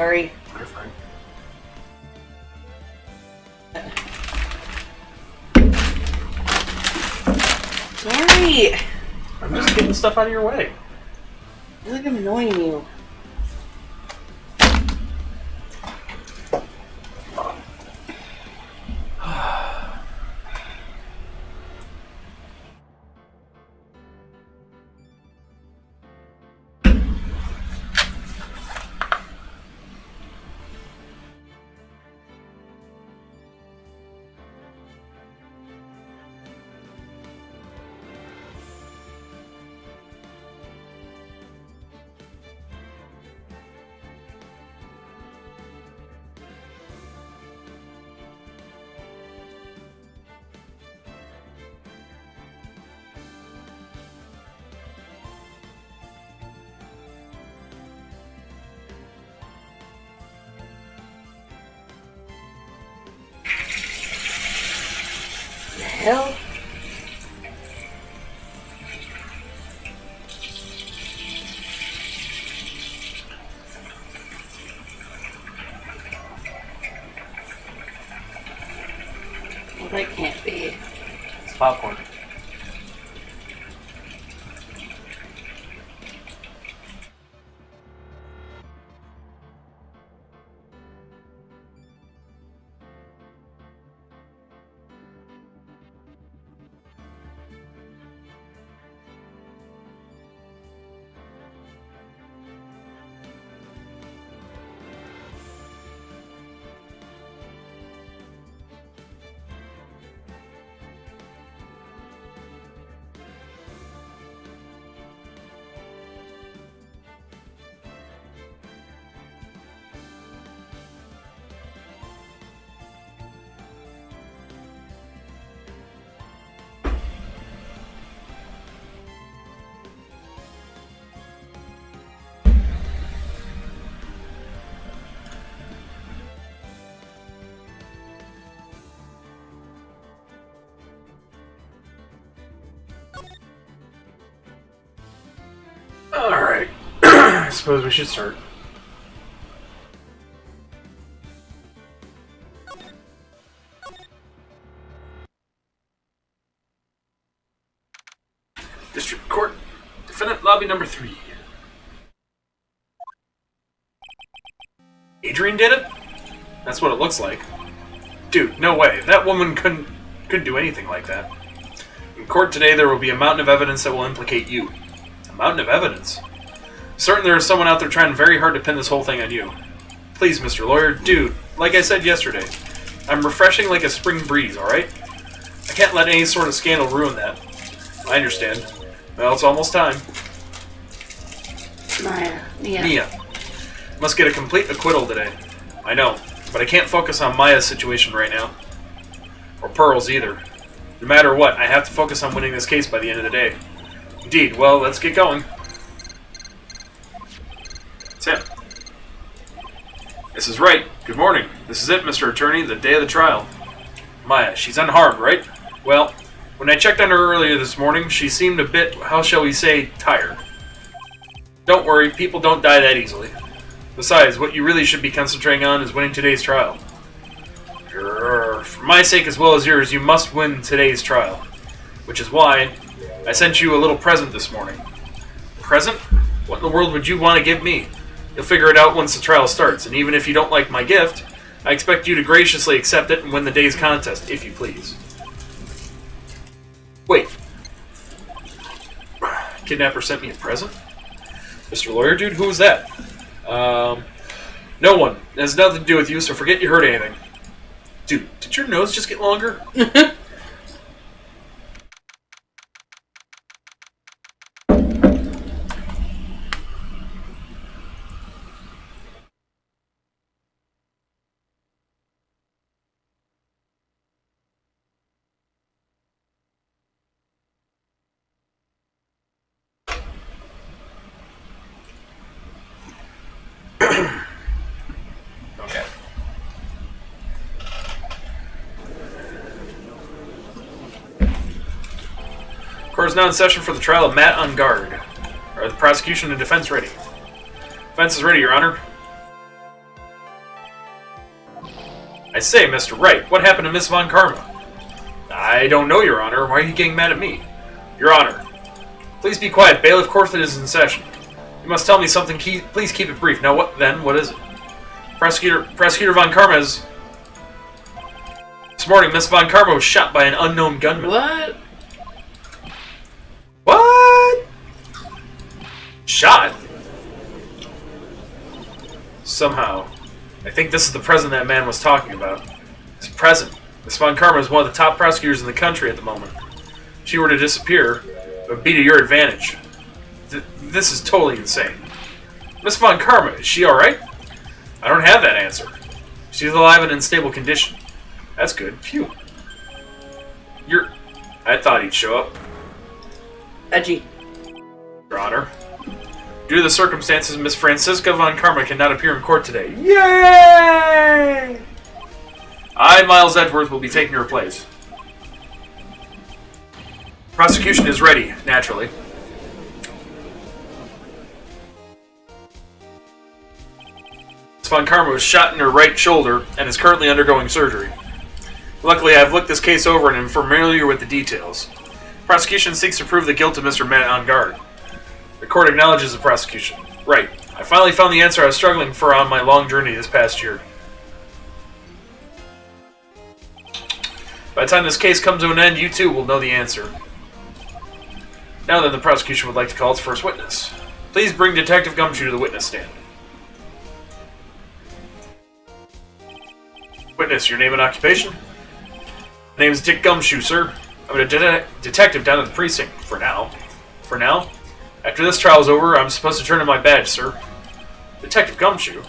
Sorry. You're fine. Sorry. I'm just getting stuff out of your way. I feel like I'm annoying you. The hell? Well, that can't be. It's popcorn. Alright. I suppose we should start. District Court. Defendant Lobby number 3. Adrian did it? That's what it looks like. Dude, no way. That woman couldn't do anything like that. In court today, there will be a mountain of evidence that will implicate you. A mountain of evidence? Certain there is someone out there trying very hard to pin this whole thing on you. Please, Mr. Lawyer, dude, like I said yesterday, I'm refreshing like a spring breeze, alright? I can't let any sort of scandal ruin that. I understand. Well, it's almost time. Mia. Must get a complete acquittal today. I know, but I can't focus on Maya's situation right now. Or Pearl's either. No matter what, I have to focus on winning this case by the end of the day. Indeed, well, let's get going. Sam. This is right. Good morning. This is it, Mr. Attorney, the day of the trial. Maya, she's unharmed, right? Well, when I checked on her earlier this morning, she seemed a bit, how shall we say, tired. Don't worry, people don't die that easily. Besides, what you really should be concentrating on is winning today's trial. For my sake as well as yours, you must win today's trial. Which is why I sent you a little present this morning. Present? What in the world would you want to give me? You'll figure it out once the trial starts, and even if you don't like my gift, I expect you to graciously accept it and win the day's contest, if you please. Wait. Kidnapper sent me a present? Mr. Lawyer, dude, who was that? No one. It has nothing to do with you, so forget you heard anything. Dude, did your nose just get longer? Okay. Court is now in session for the trial of Matt on guard. Are the prosecution and defense ready? Defense is ready, Your Honor. I say, Mr. Wright, what happened to Miss Von Karma? I don't know, Your Honor. Why are you getting mad at me? Your Honor, please be quiet. Bailiff Cortland is in session. You must tell me something. Please keep it brief. Now, what is it? Prosecutor Von Karma is... This morning, Miss Von Karma was shot by an unknown gunman. What? What? Shot? Somehow. I think this is the present that man was talking about. This present. Miss Von Karma is one of the top prosecutors in the country at the moment. If she were to disappear, it would be to your advantage. This is totally insane. Miss Von Karma, is she alright? I don't have that answer. She's alive and in stable condition. That's good. Phew. I thought he'd show up. Edgy. Your Honor. Due to the circumstances, Miss Franziska Von Karma cannot appear in court today. Yay! I, Miles Edgeworth, will be taking her place. Prosecution is ready, naturally. Miss Von Karma was shot in her right shoulder and is currently undergoing surgery. Luckily, I have looked this case over and am familiar with the details. Prosecution seeks to prove the guilt of Mr. Met-on-Guard. The court acknowledges the prosecution. Right. I finally found the answer I was struggling for on my long journey this past year. By the time this case comes to an end, you too will know the answer. Now then, the prosecution would like to call its first witness. Please bring Detective Gumshoe to the witness stand. Witness, your name and occupation? My name is Dick Gumshoe, sir. I'm a detective down at the precinct, for now. For now? After this trial is over, I'm supposed to turn in my badge, sir. Detective Gumshoe?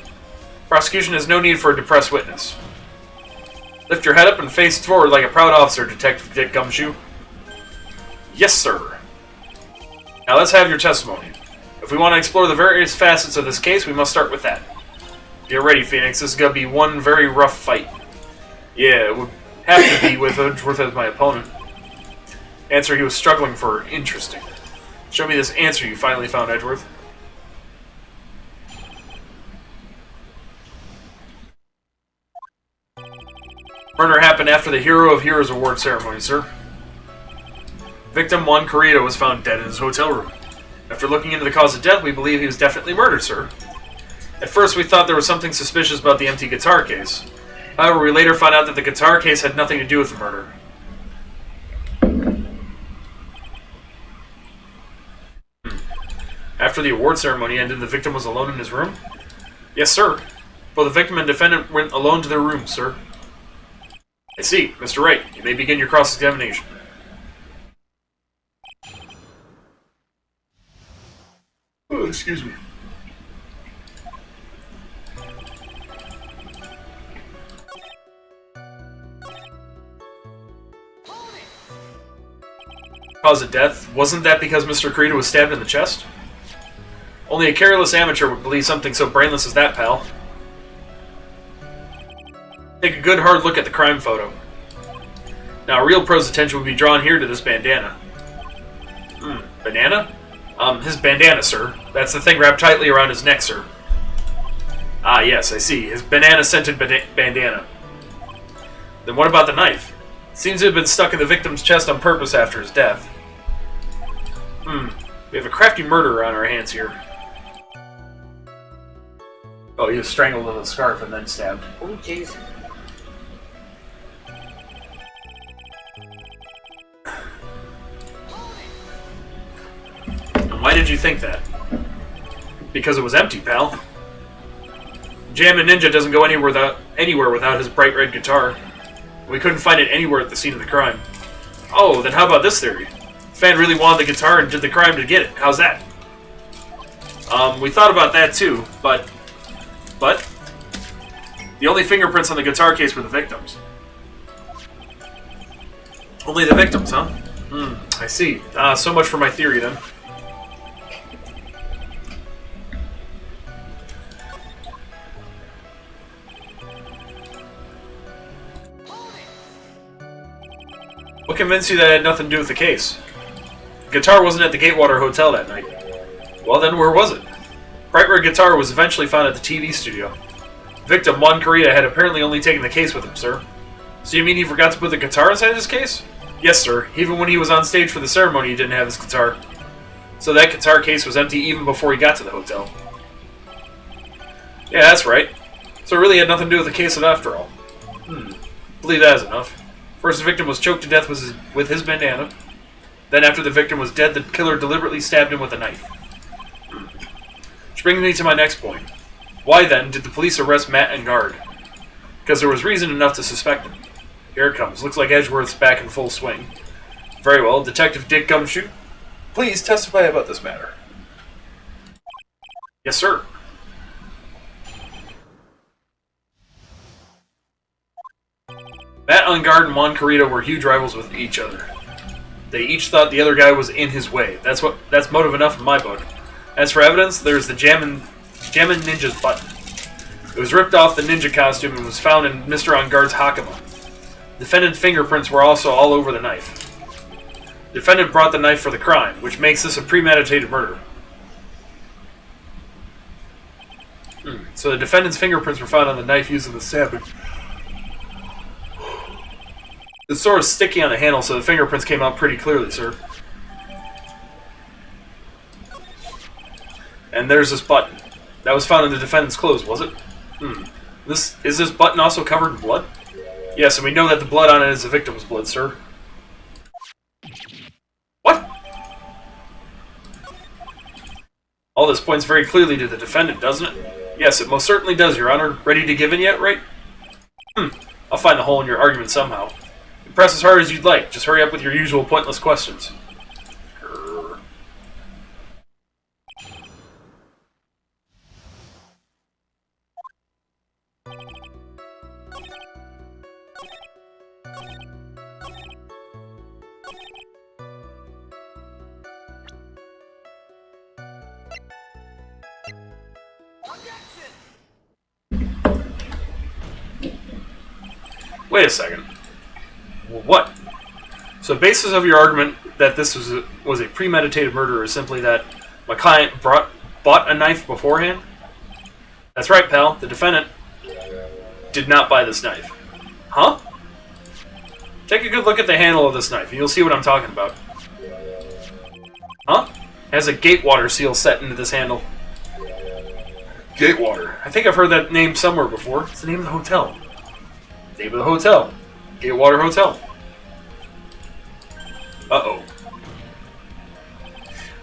Prosecution has no need for a depressed witness. Lift your head up and face forward like a proud officer, Detective Dick Gumshoe. Yes, sir. Now let's have your testimony. If we want to explore the various facets of this case, we must start with that. Get ready, Phoenix. This is going to be one very rough fight. Yeah, it would have to be with Edgeworth as my opponent. Answer he was struggling for. Interesting. Show me this answer you finally found, Edgeworth. Murder happened after the Hero of Heroes Award ceremony, sir. Victim Juan Corrida was found dead in his hotel room. After looking into the cause of death, we believe he was definitely murdered, sir. At first, we thought there was something suspicious about the empty guitar case. However, we later found out that the guitar case had nothing to do with the murder. After the award ceremony ended, the victim was alone in his room? Yes, sir. Both the victim and defendant went alone to their rooms, sir. I see. Mr. Wright, you may begin your cross-examination. Oh, excuse me. Cause of death? Wasn't that because Mr. Corrida was stabbed in the chest? Only a careless amateur would believe something so brainless as that, pal. Take a good hard look at the crime photo. Now, real pro's attention would be drawn here to this bandana. Banana? His bandana, sir. That's the thing wrapped tightly around his neck, sir. Ah, yes, I see. His banana-scented bandana. Then what about the knife? It seems to have been stuck in the victim's chest on purpose after his death. We have a crafty murderer on our hands here. Oh, he was strangled with a scarf and then stabbed. Oh, jeez. Why did you think that? Because it was empty, pal. Jammin' Ninja doesn't go anywhere without his bright red guitar. We couldn't find it anywhere at the scene of the crime. Oh, then how about this theory? Fan really wanted the guitar and did the crime to get it. How's that? We thought about that too, but the only fingerprints on the guitar case were the victims. Only the victims, huh? I see. So much for my theory then. What convinced you that it had nothing to do with the case? The guitar wasn't at the Gatewater Hotel that night. Well then, where was it? Bright red guitar was eventually found at the TV studio. Victim Juan Correa had apparently only taken the case with him, sir. So you mean he forgot to put the guitar inside his case? Yes, sir. Even when he was on stage for the ceremony, he didn't have his guitar. So that guitar case was empty even before he got to the hotel. Yeah, that's right. So it really had nothing to do with the case after all. Believe that is enough. First, the victim was choked to death with his bandana. Then, after the victim was dead, the killer deliberately stabbed him with a knife. Which brings me to my next point. Why, then, did the police arrest Matt and Guard? Because there was reason enough to suspect him. Here it comes. Looks like Edgeworth's back in full swing. Very well. Detective Dick Gumshoe, please testify about this matter. Yes, sir. Matt Ungard and Juan Corrida were huge rivals with each other. They each thought the other guy was in his way. That's motive enough in my book. As for evidence, there's the Jammin' Ninja's button. It was ripped off the ninja costume and was found in Mr. Ungard's Hakama. Defendant's fingerprints were also all over the knife. Defendant brought the knife for the crime, which makes this a premeditated murder. So the defendant's fingerprints were found on the knife used in the stabbing. The sword is sticky on the handle, so the fingerprints came out pretty clearly, sir. And there's this button. That was found in the defendant's clothes, was it? Is this button also covered in blood? Yes, and we know that the blood on it is the victim's blood, sir. What? All this points very clearly to the defendant, doesn't it? Yes, it most certainly does, Your Honor. Ready to give in yet, right? I'll find the hole in your argument somehow. Press as hard as you'd like. Just hurry up with your usual pointless questions. Wait a second. What? So, the basis of your argument that this was a premeditated murder is simply that my client bought a knife beforehand? That's right, pal. The defendant did not buy this knife. Huh? Take a good look at the handle of this knife, and you'll see what I'm talking about. Huh? It has a Gatewater seal set into this handle. Gatewater. I think I've heard that name somewhere before. It's the name of the hotel. Name of the hotel. Gatewater Hotel. Uh-oh.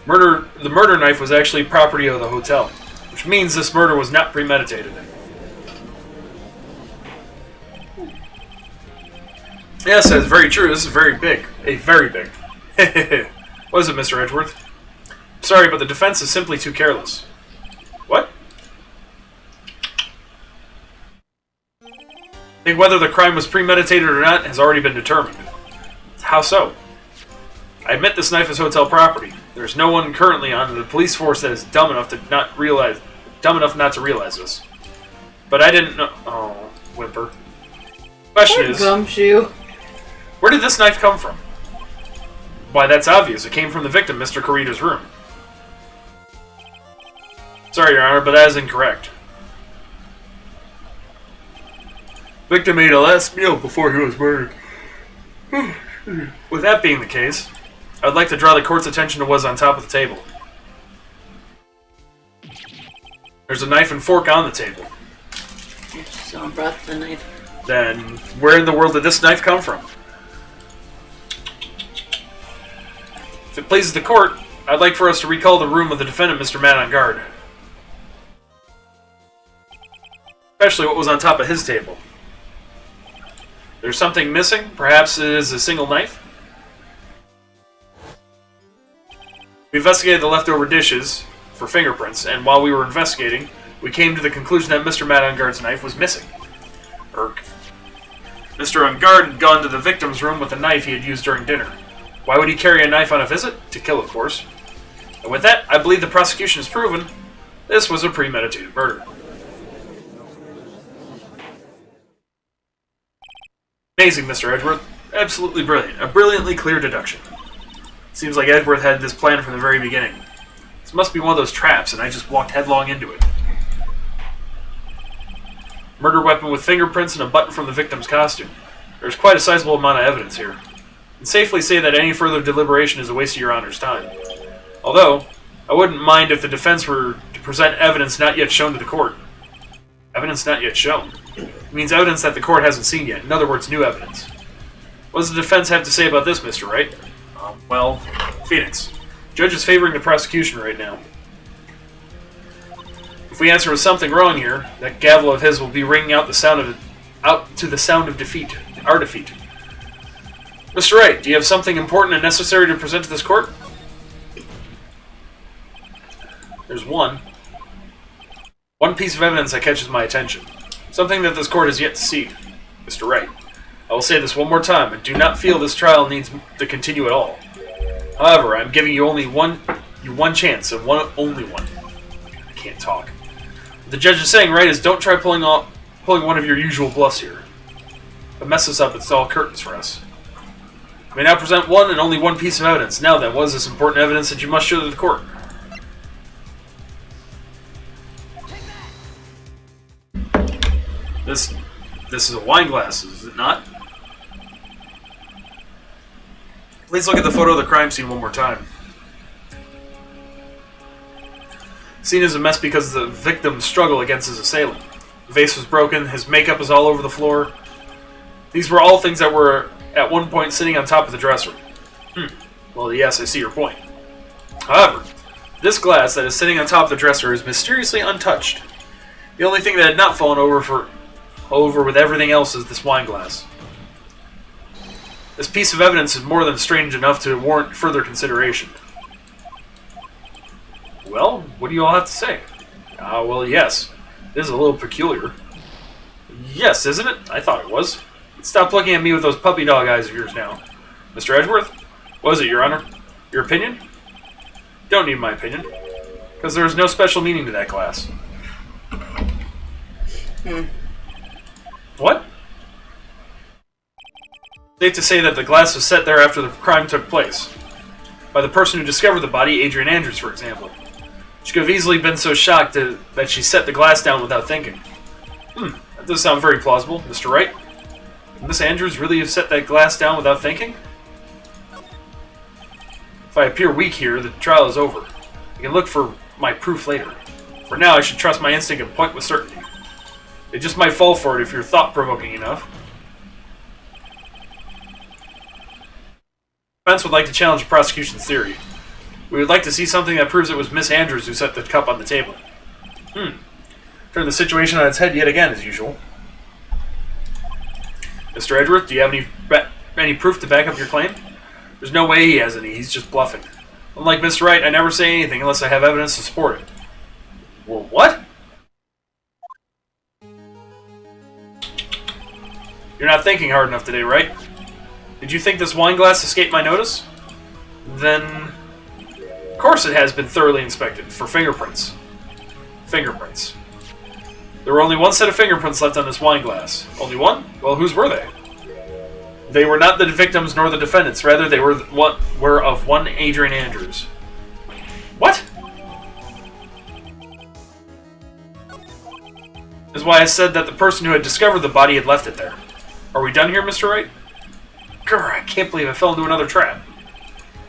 The murder knife was actually property of the hotel, which means this murder was not premeditated. Yes, that's very true. This is very big. Very big. What is it, Mr. Edgeworth? Sorry, but the defense is simply too careless. What? I think whether the crime was premeditated or not has already been determined. How so? I admit this knife is hotel property. There's no one currently on the police force that is dumb enough not to realize this. But I didn't know. Oh, whimper. Question is, Gumshoe. Where did this knife come from? Why, that's obvious. It came from the victim, Mr. Corrida's room. Sorry, Your Honor, but that is incorrect. Victim ate a last meal before he was murdered. With that being the case, I'd like to draw the court's attention to what's on top of the table. There's a knife and fork on the table. Someone brought the knife. Then, where in the world did this knife come from? If it pleases the court, I'd like for us to recall the room of the defendant, Mr. Matt on guard. Especially what was on top of his table. There's something missing. Perhaps it is a single knife. We investigated the leftover dishes for fingerprints, and while we were investigating, we came to the conclusion that Mr. Matt Ungard's knife was missing. Mr. Ungard had gone to the victim's room with a knife he had used during dinner. Why would he carry a knife on a visit? To kill, of course. And with that, I believe the prosecution has proven this was a premeditated murder. Amazing, Mr. Edgeworth. Absolutely brilliant. A brilliantly clear deduction. Seems like Edgeworth had this plan from the very beginning. This must be one of those traps, and I just walked headlong into it. Murder weapon with fingerprints and a button from the victim's costume. There's quite a sizable amount of evidence here. I can safely say that any further deliberation is a waste of your Honor's time. Although, I wouldn't mind if the defense were to present evidence not yet shown to the court. Evidence not yet shown? It means evidence that the court hasn't seen yet. In other words, new evidence. What does the defense have to say about this, Mr. Wright? Well, Phoenix. Judge is favoring the prosecution right now. If we answer with something wrong here, that gavel of his will be ringing out to the sound of defeat. Our defeat. Mr. Wright, do you have something important and necessary to present to this court? There's one piece of evidence that catches my attention. Something that this court has yet to see. Mr. Wright, I will say this one more time. I do not feel this trial needs to continue at all. However, I'm giving you only one chance, and only one. I can't talk. What the judge is saying, right, is don't try pulling one of your usual bluffs here. If it messes up, it's all curtains for us. I may now present one and only one piece of evidence. Now then, what is this important evidence that you must show to the court? This is a wine glass, is it not? Please look at the photo of the crime scene one more time. The scene is a mess because the victim struggled against his assailant. The vase was broken, his makeup is all over the floor. These were all things that were at one point sitting on top of the dresser. Well, yes, I see your point. However, this glass that is sitting on top of the dresser is mysteriously untouched. The only thing that had not fallen over with everything else is this wine glass. This piece of evidence is more than strange enough to warrant further consideration. Well, what do you all have to say? Well, yes. It is a little peculiar. Yes, isn't it? I thought it was. Stop looking at me with those puppy dog eyes of yours now. Mr. Edgeworth? What is it, Your Honor? Your opinion? Don't need my opinion. Because there is no special meaning to that glass. What? Safe to say that the glass was set there after the crime took place. By the person who discovered the body, Adrian Andrews, for example. She could have easily been so shocked that she set the glass down without thinking. That does sound very plausible, Mr. Wright. Would Miss Andrews really have set that glass down without thinking? If I appear weak here, the trial is over. I can look for my proof later. For now, I should trust my instinct and point with certainty. It just might fall for it if you're thought-provoking enough. The defense would like to challenge the prosecution's theory. We would like to see something that proves it was Miss Andrews who set the cup on the table. Turn the situation on its head yet again, as usual. Mr. Edgeworth, do you have any proof to back up your claim? There's no way he has any, he's just bluffing. Unlike Mr. Wright, I never say anything unless I have evidence to support it. Well, what? You're not thinking hard enough today, right? Did you think this wine glass escaped my notice? Then... Of course it has been thoroughly inspected, for fingerprints. Fingerprints. There were only one set of fingerprints left on this wine glass. Only one? Well, whose were they? They were not the victims nor the defendants. Rather, they were of one Adrian Andrews. What? That's why I said that the person who had discovered the body had left it there. Are we done here, Mr. Wright? Grr, I can't believe I fell into another trap.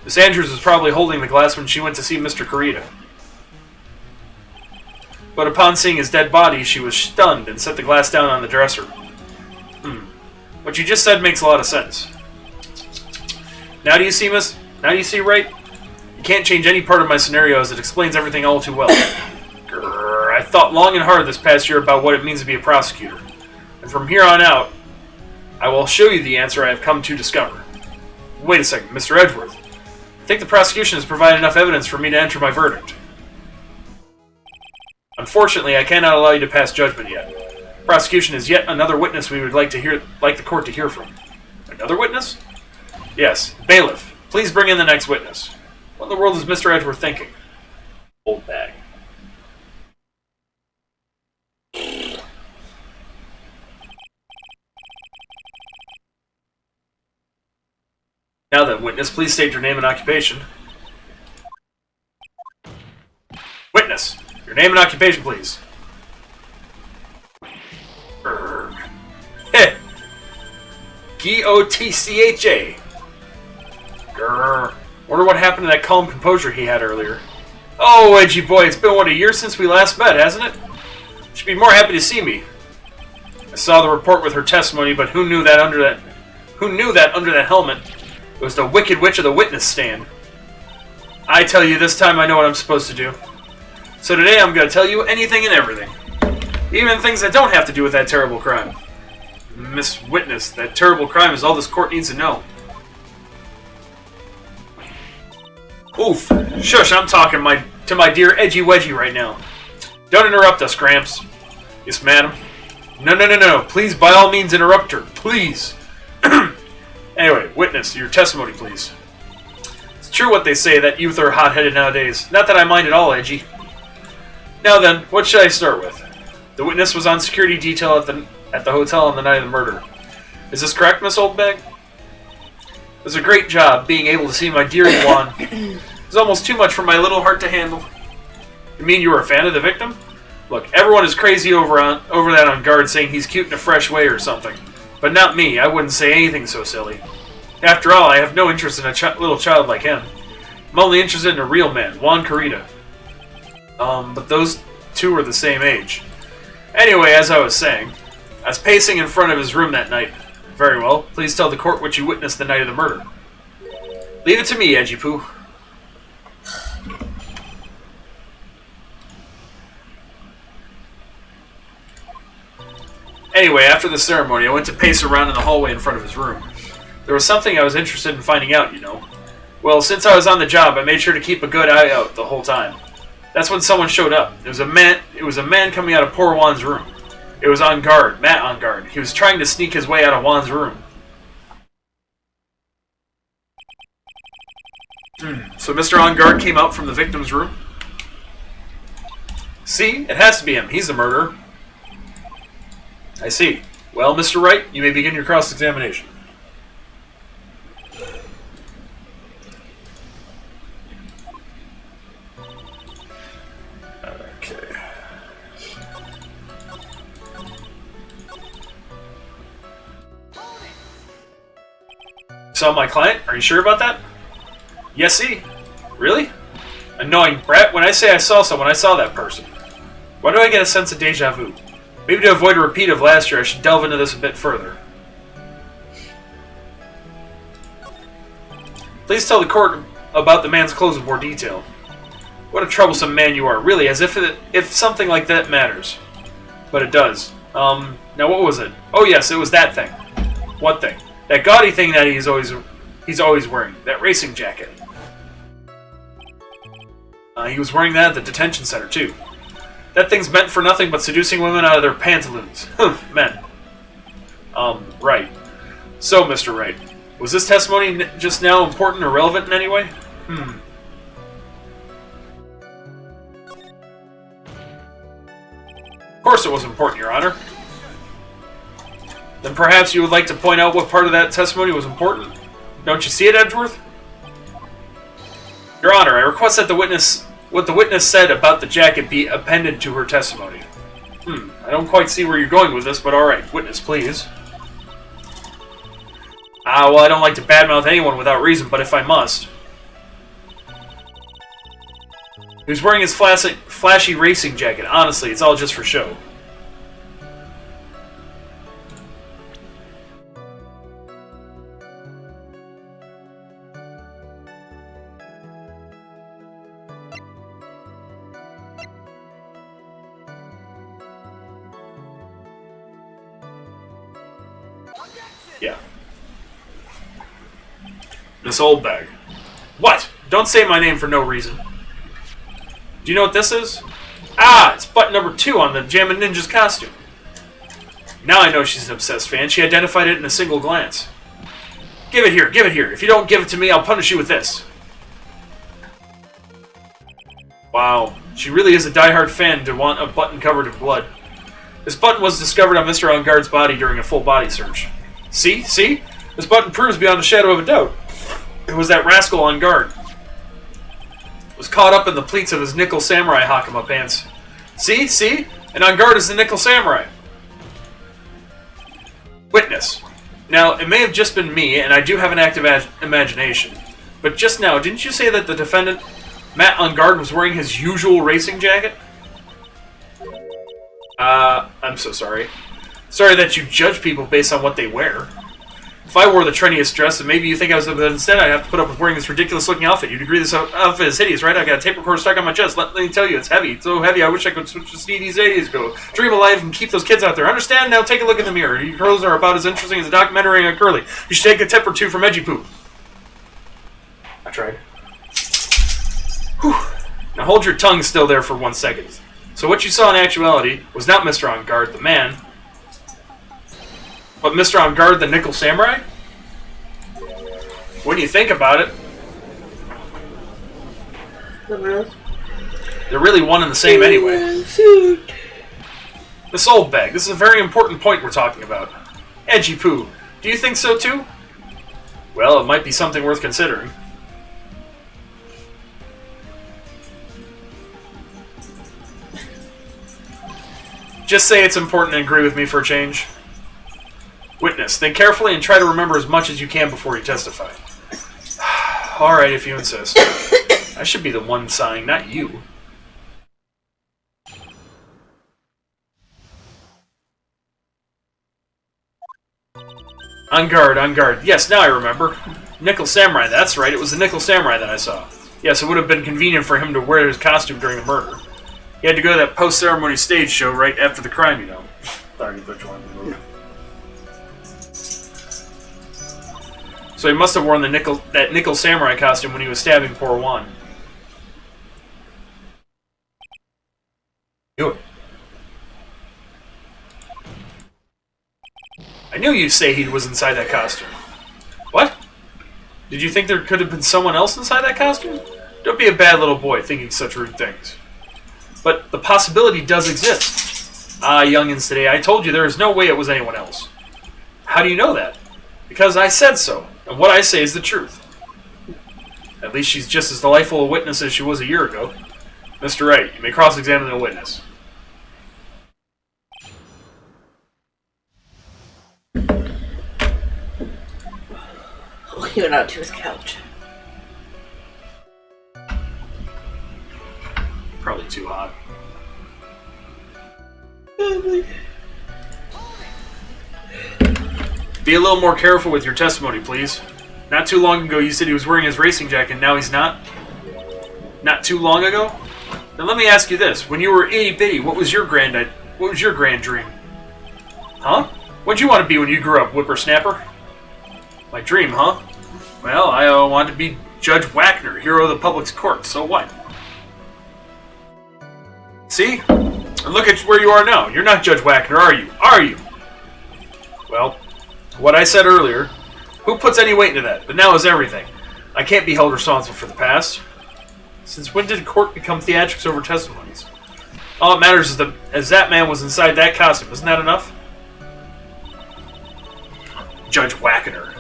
Miss Andrews was probably holding the glass when she went to see Mr. Corita. But upon seeing his dead body, she was stunned and set the glass down on the dresser. What you just said makes a lot of sense. Now do you see, Miss? Now do you see, Wright? You can't change any part of my scenario as it explains everything all too well. Grr, I thought long and hard this past year about what it means to be a prosecutor. And from here on out, I will show you the answer I have come to discover. Wait a second, Mr. Edgeworth. I think the prosecution has provided enough evidence for me to enter my verdict. Unfortunately, I cannot allow you to pass judgment yet. The prosecution is yet another witness we would like the court to hear from. Another witness? Yes, bailiff. Please bring in the next witness. What in the world is Mr. Edgeworth thinking? Old bag. Now then, witness, please state your name and occupation. Witness, your name and occupation, please. Gotcha. Grrr. Wonder what happened to that calm composure he had earlier. Oh, edgy boy, it's been, a year since we last met, hasn't it? Should be more happy to see me. I saw the report with her testimony, but who knew that under that helmet it was the Wicked Witch of the witness stand? I tell you, this time I know what I'm supposed to do. So today I'm going to tell you anything and everything. Even things that don't have to do with that terrible crime. Miss Witness, that terrible crime is all this court needs to know. Oof. Shush, I'm talking to my dear Edgy Wedgie right now. Don't interrupt us, Gramps. Yes, madam. No. Please, by all means, interrupt her. Please. Anyway, witness, your testimony, please. It's true what they say, that youth are hot-headed nowadays. Not that I mind at all, Edgy. Now then, what should I start with? The witness was on security detail at the hotel on the night of the murder. Is this correct, Miss Oldbag? It was a great job being able to see my dear Yuan. It was almost too much for my little heart to handle. You mean you were a fan of the victim? Look, everyone is crazy over that on guard, saying he's cute in a fresh way or something. But not me. I wouldn't say anything so silly. After all, I have no interest in a little child like him. I'm only interested in a real man, Juan Carita. But those two were the same age. Anyway, as I was saying, I was pacing in front of his room that night. Very well. Please tell the court what you witnessed the night of the murder. Leave it to me, Edgy Poo. Anyway, after the ceremony, I went to pace around in the hallway in front of his room. There was something I was interested in finding out, you know. Well, since I was on the job, I made sure to keep a good eye out the whole time. That's when someone showed up. It was a man coming out of poor Juan's room. It was on guard, Matt on guard. He was trying to sneak his way out of Juan's room. So Mr. On Guard came out from the victim's room? See? It has to be him. He's the murderer. I see. Well, Mr. Wright, you may begin your cross-examination. Okay. Saw my client? Are you sure about that? Yes, see? Really? Annoying brat. When I say I saw someone, I saw that person. Why do I get a sense of deja vu? Maybe to avoid a repeat of last year, I should delve into this a bit further. Please tell the court about the man's clothes in more detail. What a troublesome man you are, really, as if something like that matters. But it does. Now what was it? Oh yes, it was that thing. What thing? That gaudy thing that he's always wearing. That racing jacket. He was wearing that at the detention center, too. That thing's meant for nothing but seducing women out of their pantaloons. Men. Right. So, Mr. Wright, was this testimony just now important or relevant in any way? Of course it was important, Your Honor. Then perhaps you would like to point out what part of that testimony was important? Don't you see it, Edgeworth? Your Honor, I request that what the witness said about the jacket be appended to her testimony. I don't quite see where you're going with this, but alright. Witness, please. Well, I don't like to badmouth anyone without reason, but if I must. He was wearing his flashy racing jacket. Honestly, it's all just for show. Yeah. Miss Oldbag. What? Don't say my name for no reason. Do you know what this is? It's button number 2 on the Jammin' Ninja's costume. Now I know she's an obsessed fan. She identified it in a single glance. Give it here, give it here. If you don't give it to me, I'll punish you with this. Wow, she really is a diehard fan to want a button covered in blood. This button was discovered on Mr. On Guard's body during a full body search. See? See? This button proves beyond a shadow of a doubt. It was that rascal On Guard. It was caught up in the pleats of his nickel samurai Hakama pants. See? See? And On Guard is the nickel samurai. Witness. Now, it may have just been me, and I do have an active imagination, but just now, didn't you say that the defendant, Matt on guard, was wearing his usual racing jacket? I'm so sorry. Sorry that you judge people based on what they wear. If I wore the trendiest dress, and maybe you think I was, but instead I'd have to put up with wearing this ridiculous-looking outfit. You'd agree this outfit is hideous, right? I got a tape recorder stuck on my chest. Let me tell you, it's heavy. It's so heavy, I wish I could switch to Stevie's 80s ago. Dream of life and keep those kids out there. Understand? Now take a look in the mirror. Your clothes are about as interesting as a documentary on Curly. You should take a tip or two from Edgy Poo. I tried. Whew. Now hold your tongue still there for 1 second. So what you saw in actuality was not Mr. On Guard, the man, but Mr. On Guard, the Nickel Samurai? When you think about it, they're really one and the same anyway. Miss Oldbag, this is a very important point we're talking about. Edgy Poo, do you think so too? Well, it might be something worth considering. Just say it's important and agree with me for a change. Witness, think carefully and try to remember as much as you can before you testify. Alright, if you insist. I should be the one sighing, not you. On guard, on guard. Yes, now I remember. Nickel Samurai, that's right, it was the Nickel Samurai that I saw. Yes, it would have been convenient for him to wear his costume during the murder. He had to go to that post-ceremony stage show right after the crime, you know. Sorry, which one? So he must have worn that Nickel Samurai costume when he was stabbing poor Juan. Knew it. I knew you'd say he was inside that costume. What? Did you think there could have been someone else inside that costume? Don't be a bad little boy thinking such rude things. But the possibility does exist. Ah, youngins today, I told you there is no way it was anyone else. How do you know that? Because I said so, and what I say is the truth. At least she's just as delightful a witness as she was a year ago. Mr. Wright, you may cross-examine the witness. He went out to his couch. Probably too hot. Be a little more careful with your testimony, please. Not too long ago you said he was wearing his racing jacket, and now he's not? Not too long ago? Then let me ask you this. When you were itty-bitty, what was your grand dream? Huh? What'd you want to be when you grew up, whippersnapper? My dream, huh? Well, I wanted to be Judge Wagner, hero of the public's court, so what? See? And look at where you are now. You're not Judge Wagner, are you? Are you? Well, what I said earlier, who puts any weight into that? But now is everything. I can't be held responsible for the past. Since when did court become theatrics over testimonies? All that matters is that man was inside that costume. Isn't that enough? Judge Wagner.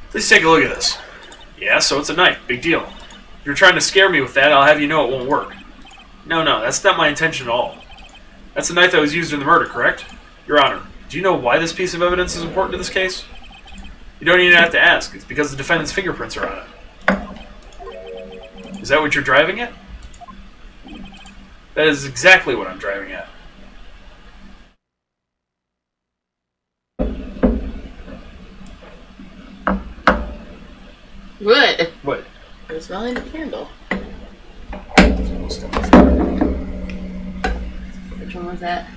Please take a look at this. Yeah, so it's a knife. Big deal. If you're trying to scare me with that, I'll have you know it won't work. No, that's not my intention at all. That's the knife that was used in the murder, correct? Your Honor, do you know why this piece of evidence is important to this case? You don't even have to ask. It's because the defendant's fingerprints are on it. Is that what you're driving at? That is exactly what I'm driving at. What? What? I was smelling the candle. Which one was that?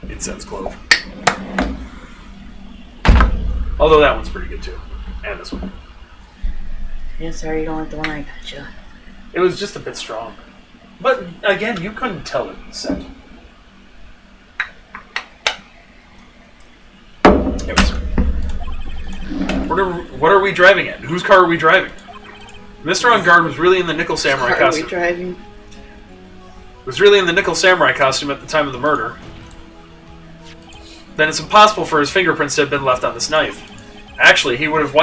Incense clove. Although that one's pretty good too. And this one. Yeah, sorry you don't like the one I got you. It was just a bit strong. But again, you couldn't tell it scent. Anyways. What are we driving at? Whose car are we driving? Mr. On Guard was really in the Nickel Samurai Car costume. are we driving? was really in the Nickel Samurai costume at the time of the murder, then it's impossible for his fingerprints to have been left on this knife. Actually, he would have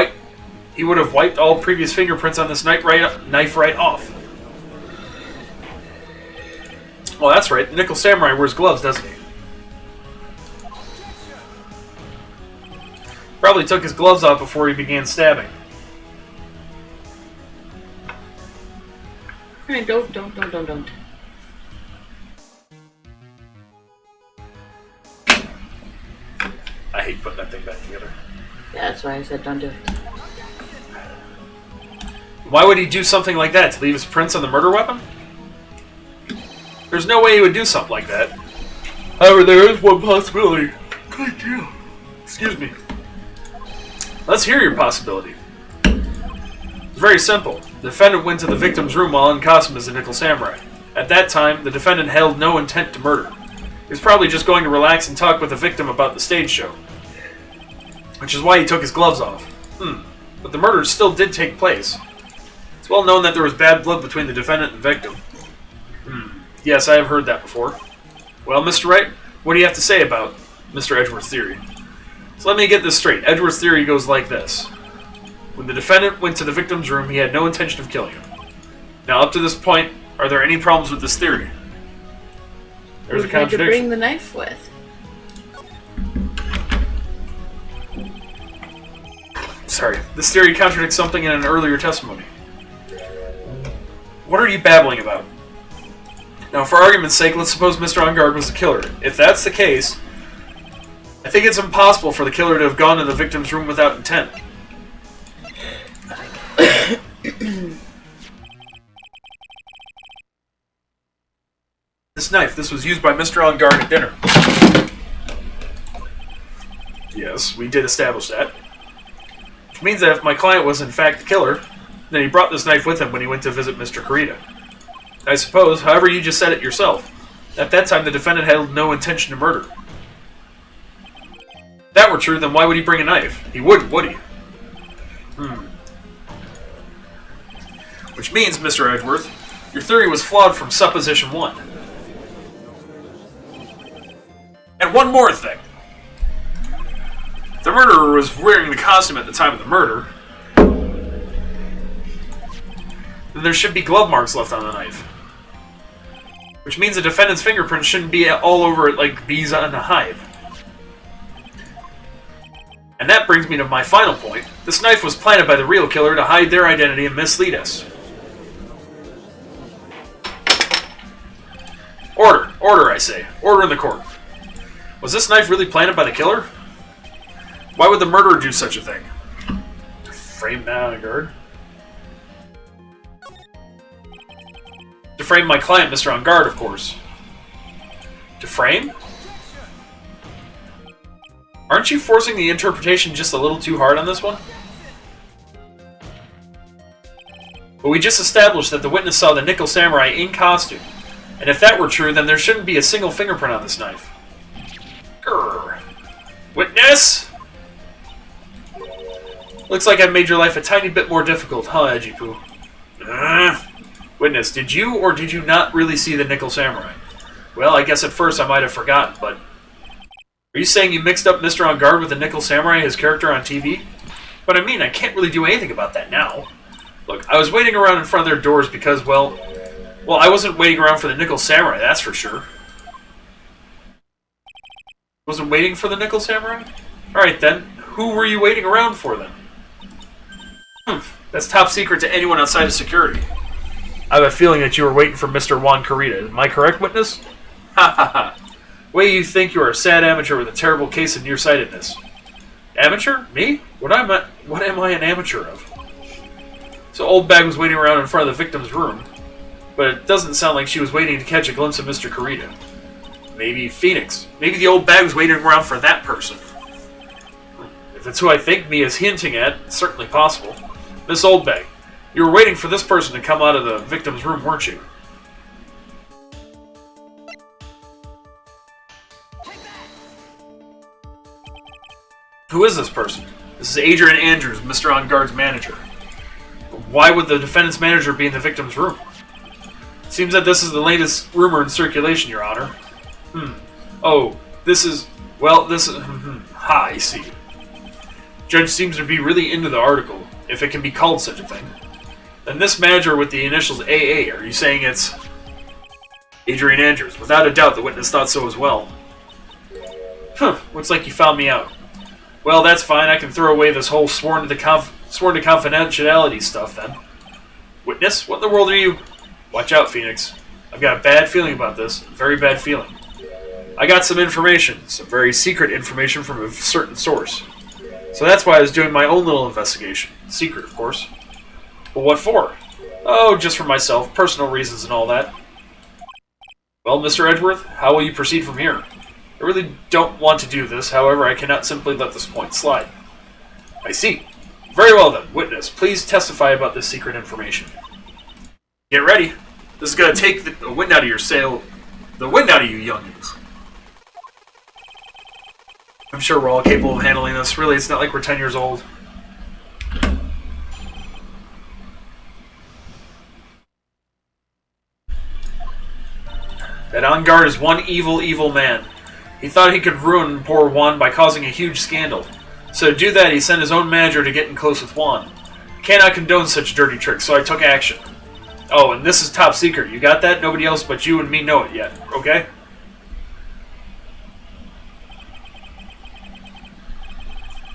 wiped all previous fingerprints on this knife right off. Well, that's right. The Nickel Samurai wears gloves, doesn't he? Probably took his gloves off before he began stabbing. Alright, don't. I hate putting that thing back together. Yeah, that's why I said don't do it. Why would he do something like that? To leave his prints on the murder weapon? There's no way he would do something like that. However, there is one possibility. Good deal. Excuse me. Let's hear your possibility. It's very simple. The defendant went to the victim's room while in costume as a Nickel Samurai. At that time, the defendant held no intent to murder. He was probably just going to relax and talk with the victim about the stage show. Which is why he took his gloves off. But the murder still did take place. It's well known that there was bad blood between the defendant and victim. Yes, I have heard that before. Well, Mr. Wright, what do you have to say about Mr. Edgeworth's theory? So let me get this straight. Edgeworth's theory goes like this. When the defendant went to the victim's room, he had no intention of killing him. Now, up to this point, are there any problems with this theory? There's a contradiction. Who did you bring the knife with? Sorry, this theory contradicts something in an earlier testimony. What are you babbling about? Now, for argument's sake, let's suppose Mr. Engard was the killer. If that's the case, I think it's impossible for the killer to have gone to the victim's room without intent. This knife, this was used by Mr. Engard at dinner. Yes, we did establish that. Which means that if my client was in fact the killer, then he brought this knife with him when he went to visit Mr. Kurita. I suppose, however you just said it yourself, at that time the defendant had no intention to murder. If that were true, then why would he bring a knife? He wouldn't, would he? Which means, Mr. Edgeworth, your theory was flawed from supposition 1. And one more thing. If the murderer was wearing the costume at the time of the murder, then there should be glove marks left on the knife. Which means the defendant's fingerprints shouldn't be all over it like bees on a hive. And that brings me to my final point. This knife was planted by the real killer to hide their identity and mislead us. Order. Order, I say. Order in the court. Was this knife really planted by the killer? Why would the murderer do such a thing? To frame Engard? To frame my client, Mr. Engard, of course. To frame? Aren't you forcing the interpretation just a little too hard on this one? But we just established that the witness saw the Nickel Samurai in costume. And if that were true, then there shouldn't be a single fingerprint on this knife. Grr. Witness? Looks like I've made your life a tiny bit more difficult, huh, Edgy Poo? Witness, did you or did you not really see the Nickel Samurai? Well, I guess at first I might have forgotten, but... Are you saying you mixed up Mr. Engard with the Nickel Samurai, his character on TV? But I mean, I can't really do anything about that now. Look, I was waiting around in front of their doors because, well, I wasn't waiting around for the Nickel Samurai, that's for sure. Wasn't waiting for the Nickel Samurai? Alright then, who were you waiting around for then? That's top secret to anyone outside of security. I have a feeling that you were waiting for Mr. Juan Kurita. Am I correct, witness? Ha ha ha. Way you think you are a sad amateur with a terrible case of nearsightedness. Amateur? Me? What am I an amateur of? So Old Bag was waiting around in front of the victim's room, but it doesn't sound like she was waiting to catch a glimpse of Mr. Kurita. Maybe Phoenix. Maybe the Old Bag was waiting around for that person. If it's who I think me is hinting at, it's certainly possible. Miss Old Bag, you were waiting for this person to come out of the victim's room, weren't you? Who is this person? This is Adrian Andrews, Mr. Engard's manager. But why would the defendant's manager be in the victim's room? Seems that this is the latest rumor in circulation, Your Honor. Oh, this is... Well, this is... Ha, I see. Judge seems to be really into the article, if it can be called such a thing. Then this manager with the initials AA, are you saying it's... Adrian Andrews? Without a doubt, the witness thought so as well. Looks like you found me out. Well, that's fine. I can throw away this whole sworn to confidentiality stuff, then. Witness? What in the world are you... Watch out, Phoenix. I've got a bad feeling about this. A very bad feeling. I got some information. Some very secret information from a certain source. So that's why I was doing my own little investigation. Secret, of course. Well, what for? Oh, just for myself. Personal reasons and all that. Well, Mr. Edgeworth, how will you proceed from here? I really don't want to do this, however, I cannot simply let this point slide. I see. Very well then, witness, please testify about this secret information. Get ready. This is going to take the wind out of your sail. The wind out of you youngins. I'm sure we're all capable of handling this. Really, it's not like we're 10 years old. That on guard is one evil, evil man. He thought he could ruin poor Juan by causing a huge scandal. So to do that, he sent his own manager to get in close with Juan. Cannot condone such dirty tricks, so I took action. Oh, and this is top secret. You got that? Nobody else but you and me know it yet, okay?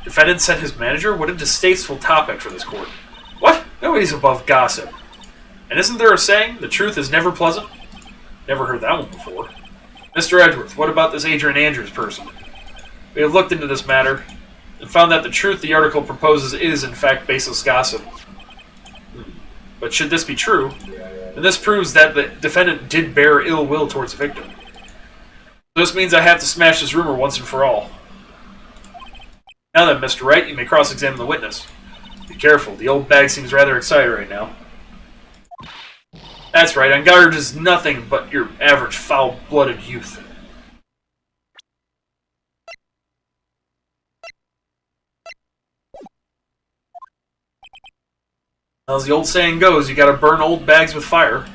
Defendant sent his manager? What a distasteful topic for this court. What? Nobody's above gossip. And isn't there a saying, the truth is never pleasant? Never heard that one before. Mr. Edgeworth, what about this Adrian Andrews person? We have looked into this matter and found that the truth the article proposes is, in fact, baseless gossip. But should this be true, then this proves that the defendant did bear ill will towards the victim. This means I have to smash this rumor once and for all. Now then, Mr. Wright, you may cross-examine the witness. Be careful, the old bag seems rather excited right now. That's right, on guard is nothing but your average foul-blooded youth. As the old saying goes, you gotta burn old bags with fire.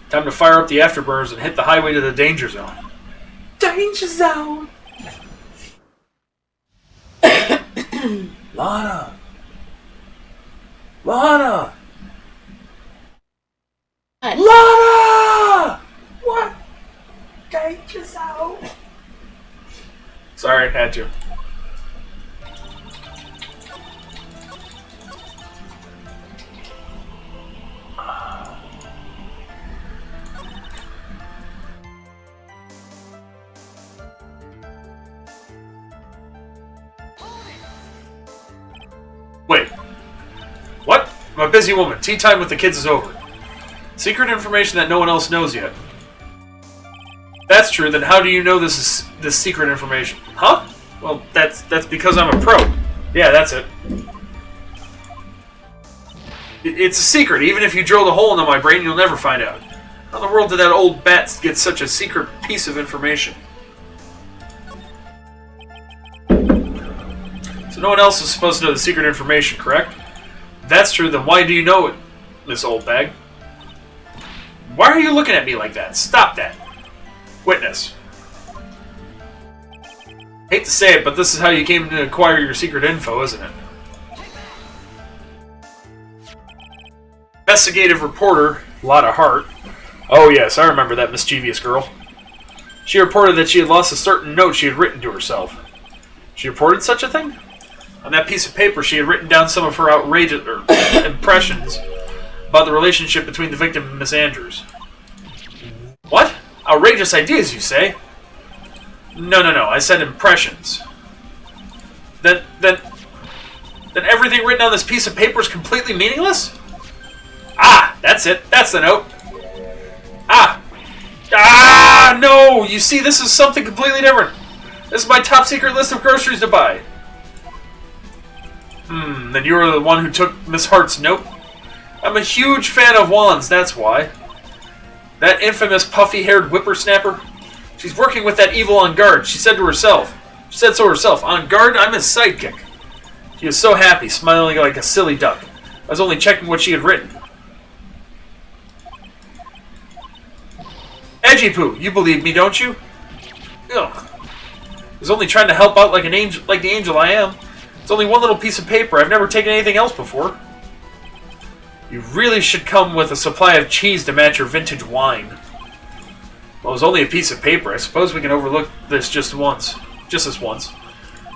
Time to fire up the afterburners and hit the highway to the danger zone. Danger zone! Lana! Lana! What? Lana! What? Danger zone! Sorry, I had to. Wait. What? I'm a busy woman. Tea time with the kids is over. Secret information that no one else knows yet. If that's true, then how do you know this secret information? Huh? Well, that's because I'm a pro. Yeah, that's it. It's a secret. Even if you drilled a hole into my brain, you'll never find out. How in the world did that old bat get such a secret piece of information? So no one else is supposed to know the secret information, correct? If that's true, then why do you know it, Miss Old Bag? Why are you looking at me like that? Stop that. Witness. Hate to say it, but this is how you came to acquire your secret info, isn't it? Investigative reporter, lot of heart. Oh yes, I remember that mischievous girl. She reported that she had lost a certain note she had written to herself. She reported such a thing? On that piece of paper, she had written down some of her outrageous impressions about the relationship between the victim and Miss Andrews. What? Outrageous ideas, you say? No, I said impressions. Then everything written on this piece of paper is completely meaningless? Ah, that's it. That's the note. No! You see, this is something completely different. This is my top secret list of groceries to buy. Then you were the one who took Miss Hart's note? I'm a huge fan of Juan's, that's why. That infamous puffy-haired whippersnapper? She's working with that evil on guard. She said so herself. On guard, I'm his sidekick. She was so happy, smiling like a silly duck. I was only checking what she had written. Edgy Poo, you believe me, don't you? Ugh. I was only trying to help out like an angel, like the angel I am. It's only one little piece of paper. I've never taken anything else before. You really should come with a supply of cheese to match your vintage wine. Well, it was only a piece of paper. I suppose we can overlook this just once. Just this once.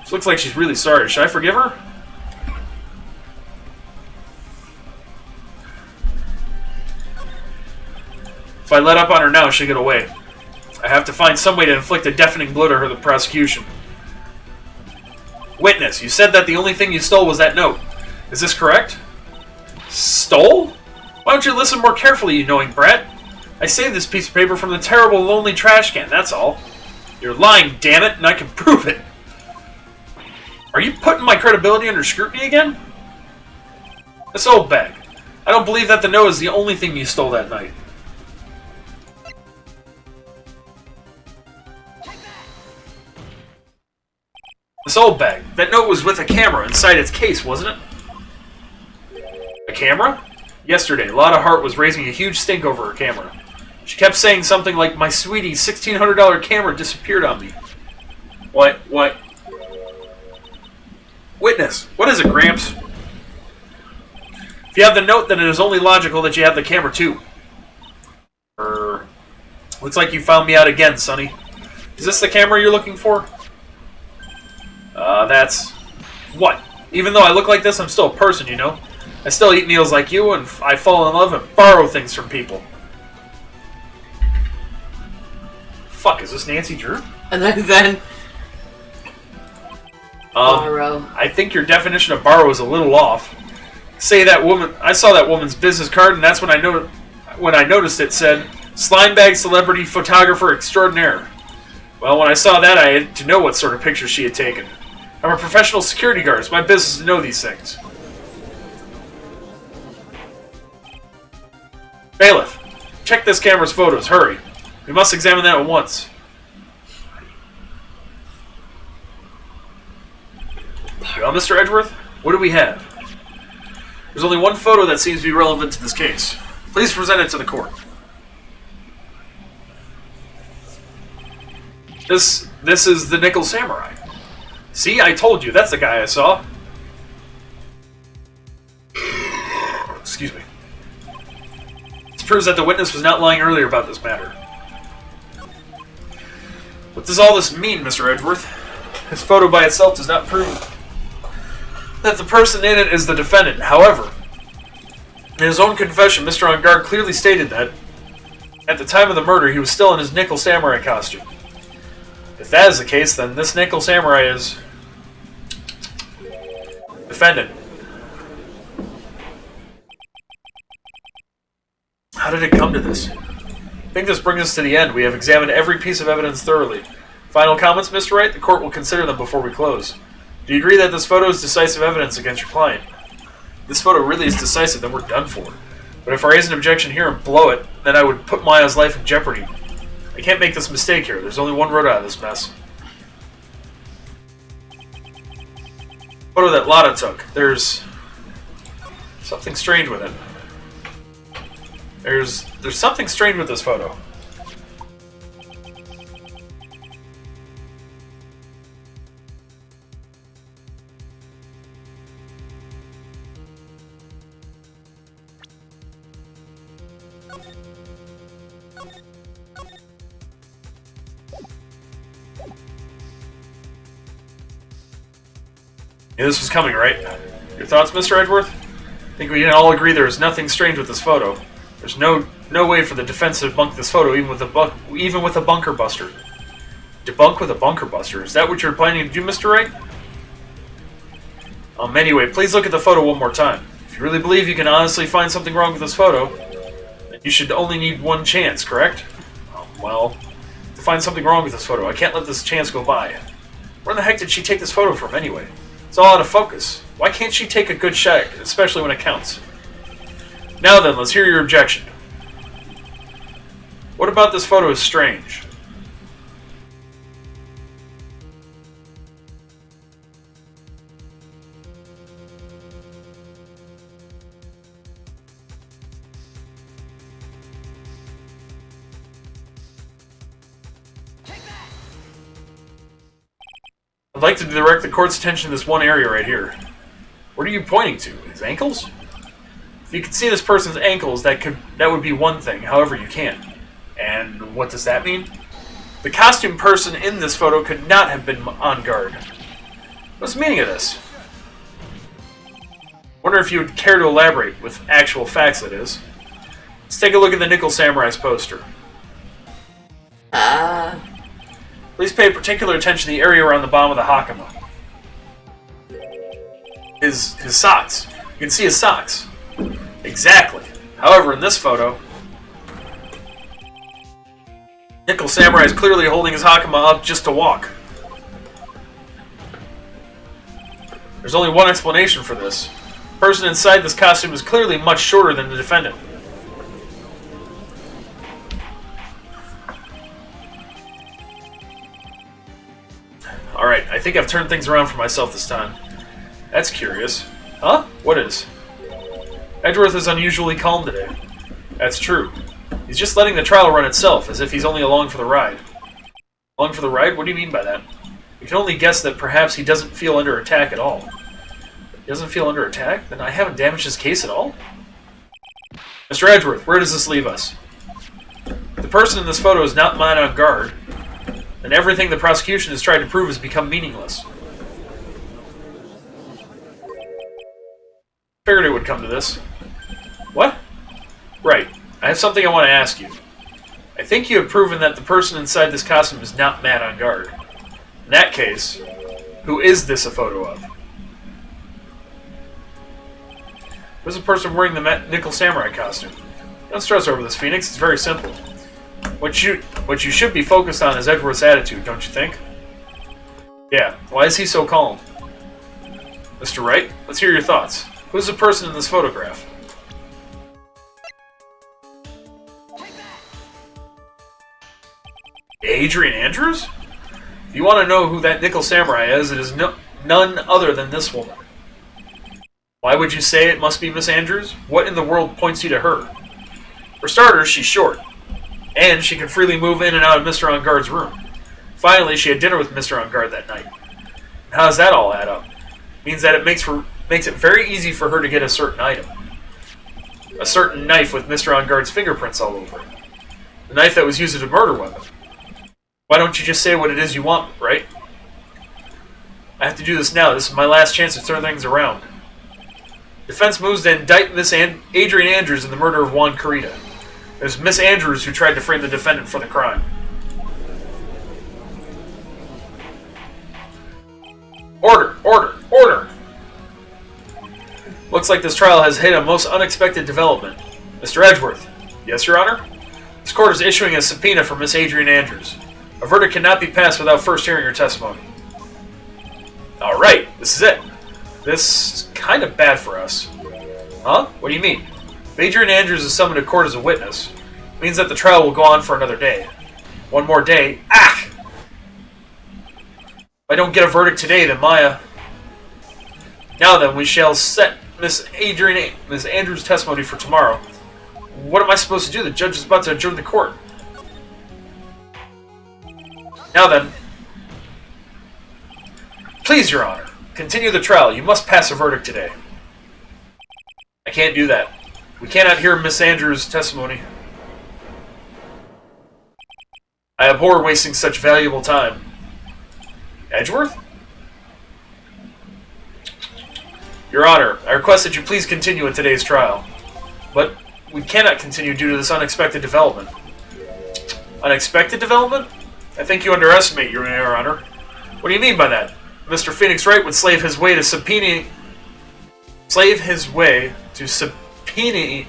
This looks like she's really sorry. Should I forgive her? If I let up on her now, she'll get away. I have to find some way to inflict a deafening blow to her, the prosecution. Witness, you said that the only thing you stole was that note. Is this correct? Stole? Why don't you listen more carefully, you knowing brat? I saved this piece of paper from the terrible, lonely trash can, that's all. You're lying, damn it, and I can prove it. Are you putting my credibility under scrutiny again? This old bag. I don't believe that the note is the only thing you stole that night. This old bag. That note was with a camera inside its case, wasn't it? A camera? Yesterday, Lotta Hart was raising a huge stink over her camera. She kept saying something like, "My sweetie, $1,600 camera disappeared on me." What? Witness, what is it, Gramps? If you have the note, then it is only logical that you have the camera, too. Looks like you found me out again, Sonny. Is this the camera you're looking for? That's... What? Even though I look like this, I'm still a person, you know? I still eat meals like you, and I fall in love and borrow things from people. Fuck, is this Nancy Drew? And then... borrow. I think your definition of borrow is a little off. Say that woman... I saw that woman's business card, and that's when I noticed it said, "Slime Bag Celebrity Photographer Extraordinaire." Well, when I saw that, I had to know what sort of pictures she had taken. I'm a professional security guard. It's my business to know these things. Bailiff, check this camera's photos. Hurry. We must examine that at once. Well, Mr. Edgeworth, what do we have? There's only one photo that seems to be relevant to this case. Please present it to the court. This is the Nickel Samurai. See, I told you, that's the guy I saw. Excuse me. This proves that the witness was not lying earlier about this matter. What does all this mean, Mr. Edgeworth? This photo by itself does not prove that the person in it is the defendant. However, in his own confession, Mr. On Guard clearly stated that at the time of the murder, he was still in his Nickel Samurai costume. If that is the case, then this Nickel Samurai is defendant. How did it come to this? I think this brings us to the end. We have examined every piece of evidence thoroughly. Final comments, Mr. Wright? The court will consider them before we close. Do you agree that this photo is decisive evidence against your client? If this photo really is decisive, then we're done for. But if I raise an objection here and blow it, then I would put Maya's life in jeopardy. I can't make this mistake here. There's only one road out of this mess. Photo that Lotta took. There's something strange with it. There's something strange with this photo. Yeah, this was coming, right? Your thoughts, Mr. Edgeworth? I think we can all agree there is nothing strange with this photo. There's no way for the defense to debunk this photo, even with a bunker buster. Debunk with a bunker buster? Is that what you're planning to do, Mr. Wright? Anyway, please look at the photo one more time. If you really believe you can honestly find something wrong with this photo, then you should only need one chance, correct? Well, to find something wrong with this photo, I can't let this chance go by. Where in the heck did she take this photo from, anyway? It's all out of focus. Why can't she take a good shot, especially when it counts? Now then, let's hear your objection. What about this photo is strange? like to direct the court's attention to this one area right here. What are you pointing to? His ankles? If you could see this person's ankles, that would be one thing. However, you can't. And what does that mean? The costume person in this photo could not have been on guard. What's the meaning of this? Wonder if you would care to elaborate, with actual facts, that is. Let's take a look at the Nickel Samurai's poster. Please pay particular attention to the area around the bottom of the Hakama. His socks. You can see his socks. Exactly. However, in this photo, Nickel Samurai is clearly holding his Hakama up just to walk. There's only one explanation for this. The person inside this costume is clearly much shorter than the defendant. Alright, I think I've turned things around for myself this time. That's curious. Huh? What is? Edgeworth is unusually calm today. That's true. He's just letting the trial run itself, as if he's only along for the ride. Along for the ride? What do you mean by that? You can only guess that perhaps he doesn't feel under attack at all. He doesn't feel under attack? Then I haven't damaged his case at all? Mr. Edgeworth, where does this leave us? If the person in this photo is not mine on guard, then everything the prosecution has tried to prove has become meaningless. Figured it would come to this. What? Right. I have something I want to ask you. I think you have proven that the person inside this costume is not mad on guard. In that case, who is this a photo of? Who's the person wearing the Nickel Samurai costume? Don't stress over this, Phoenix. It's very simple. What you should be focused on is Edgeworth's attitude, don't you think? Yeah. Why is he so calm? Mr. Wright, let's hear your thoughts. Who's the person in this photograph? Adrian Andrews? If you want to know who that Nickel Samurai is, it is none other than this woman. Why would you say it must be Miss Andrews? What in the world points you to her? For starters, she's short. And she can freely move in and out of Mr. On Guard's room. Finally, she had dinner with Mr. On Guard that night. How does that all add up? It means that it makes it very easy for her to get a certain item. A certain knife with Mr. On Guard's fingerprints all over it. The knife that was used as a murder weapon. Why don't you just say what it is you want, right? I have to do this now. This is my last chance to turn things around. Defense moves to indict Miss Adrian Andrews in the murder of Juan Carita. It was Miss Andrews who tried to frame the defendant for the crime. Order! Order! Order! Looks like this trial has hit a most unexpected development. Mr. Edgeworth. Yes, Your Honor? This court is issuing a subpoena for Miss Adrian Andrews. A verdict cannot be passed without first hearing her testimony. Alright, this is it. This is kind of bad for us. Huh? What do you mean? If Adrian Andrews is summoned to court as a witness, it means that the trial will go on for another day. One more day. Ah! If I don't get a verdict today, then Maya... Now then, we shall set Miss Andrews' testimony for tomorrow. What am I supposed to do? The judge is about to adjourn the court. Now then... Please, Your Honor, continue the trial. You must pass a verdict today. I can't do that. We cannot hear Miss Andrews' testimony. I abhor wasting such valuable time. Edgeworth? Your Honor, I request that you please continue in today's trial. But we cannot continue due to this unexpected development. Unexpected development? I think you underestimate, Your Honor. What do you mean by that? Mr. Phoenix Wright would slave his way to subpoena... Slave his way to subpoena...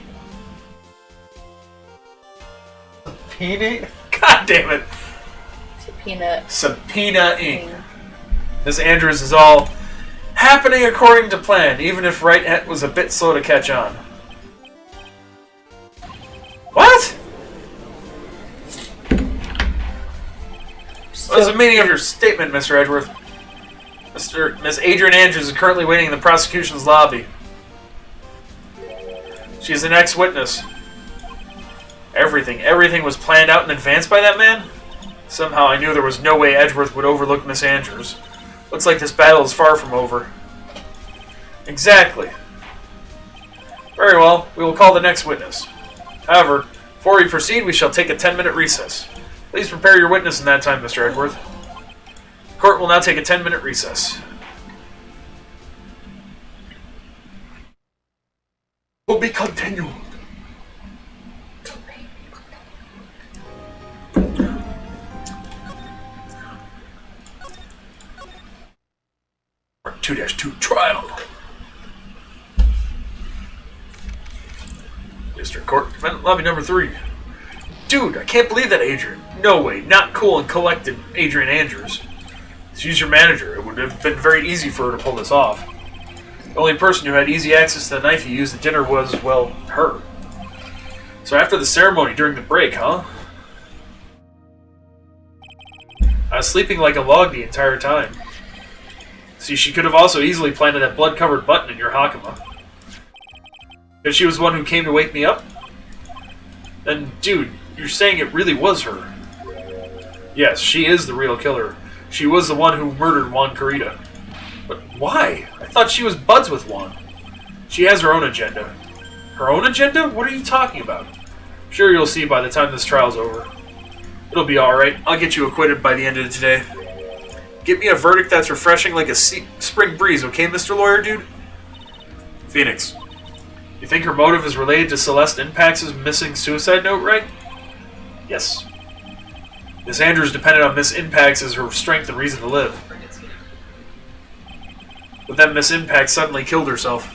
Subpoena? God damn it! Subpoena-ing. Miss Andrews is all happening according to plan, even if Wright was a bit slow to catch on. What? What is the meaning of your statement, Mr. Edgeworth? Miss Adrian Andrews is currently waiting in the prosecution's lobby. She is an ex-witness. Everything was planned out in advance by that man? Somehow I knew there was no way Edgeworth would overlook Miss Andrews. Looks like this battle is far from over. Exactly. Very well, we will call the next witness. However, before we proceed, we shall take a 10-minute recess. Please prepare your witness in that time, Mr. Edgeworth. The court will now take a 10-minute recess. Will be continued. Part 2-2 trial. District Court, defendant lobby number 3. Dude, I can't believe that, Adrian. No way, not cool and collected, Adrian Andrews. She's your manager. It would have been very easy for her to pull this off. The only person who had easy access to the knife you used at dinner was, well, her. So after the ceremony during the break, huh? I was sleeping like a log the entire time. See, she could have also easily planted that blood-covered button in your Hakama. Because she was the one who came to wake me up? Then, dude, you're saying it really was her. Yes, she is the real killer. She was the one who murdered Juan Carita. But why? I thought she was buds with Juan. She has her own agenda. Her own agenda? What are you talking about? Sure, you'll see by the time this trial's over. It'll be alright. I'll get you acquitted by the end of today. Get me a verdict that's refreshing like a spring breeze, okay, Mr. Lawyer, dude? Phoenix. You think her motive is related to Celeste Impax's missing suicide note, right? Yes. Miss Andrews depended on Miss Impax as her strength and reason to live. But then Miss Impax suddenly killed herself.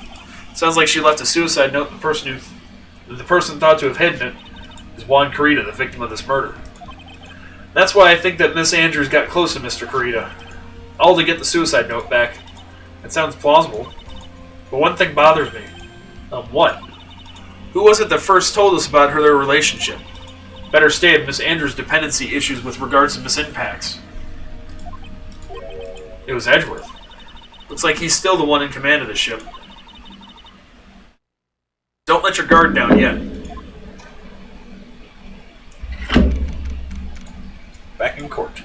Sounds like she left a suicide note, and the person thought to have hidden it is Juan Carita, the victim of this murder. That's why I think that Miss Andrews got close to Mr. Carita. All to get the suicide note back. It sounds plausible. But one thing bothers me. What? Who was it that first told us about their relationship? Better state Miss Andrews' dependency issues with regards to Miss Impax. It was Edgeworth. Looks like he's still the one in command of the ship. Don't let your guard down yet. Back in court.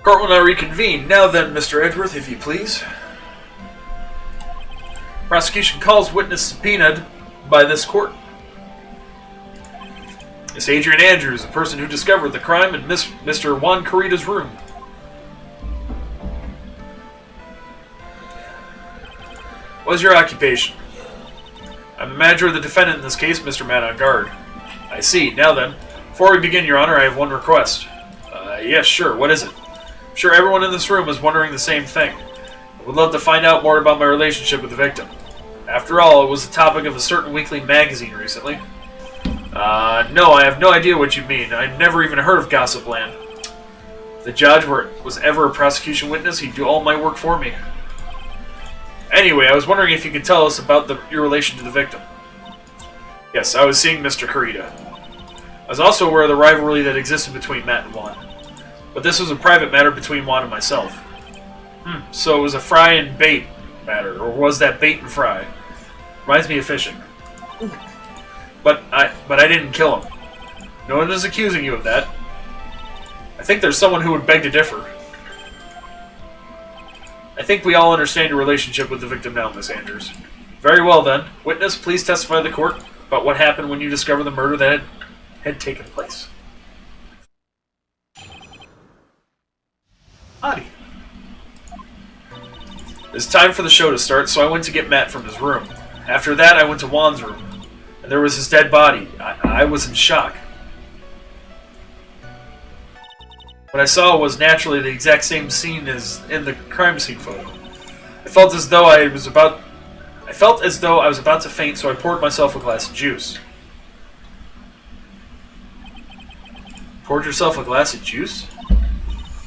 Court will now reconvene. Now then, Mr. Edgeworth, if you please. Prosecution calls witness subpoenaed by this court. Miss Adrian Andrews, the person who discovered the crime in Mr. Juan Carita's room. What is your occupation? I'm the manager of the defendant in this case, Mr. Man on Guard. I see. Now then, before we begin, Your Honor, I have one request. Yes, sure. What is it? I'm sure everyone in this room is wondering the same thing. I would love to find out more about my relationship with the victim. After all, it was the topic of a certain weekly magazine recently. No, I have no idea what you mean. I've never even heard of Gossipland. If the judge was ever a prosecution witness, he'd do all my work for me. Anyway, I was wondering if you could tell us about your relation to the victim. Yes, I was seeing Mr. Carita. I was also aware of the rivalry that existed between Matt and Juan. But this was a private matter between Juan and myself. So it was a fry and bait matter, or was that bait and fry? Reminds me of fishing. But I didn't kill him. No one is accusing you of that. I think there's someone who would beg to differ. I think we all understand your relationship with the victim now, Miss Andrews. Very well then. Witness, please testify to the court about what happened when you discovered the murder that had taken place. Adi. It's time for the show to start, so I went to get Matt from his room. After that, I went to Juan's room, and there was his dead body. I was in shock. What I saw was naturally the exact same scene as in the crime scene photo. I felt as though I was about to faint, so I poured myself a glass of juice. Poured yourself a glass of juice?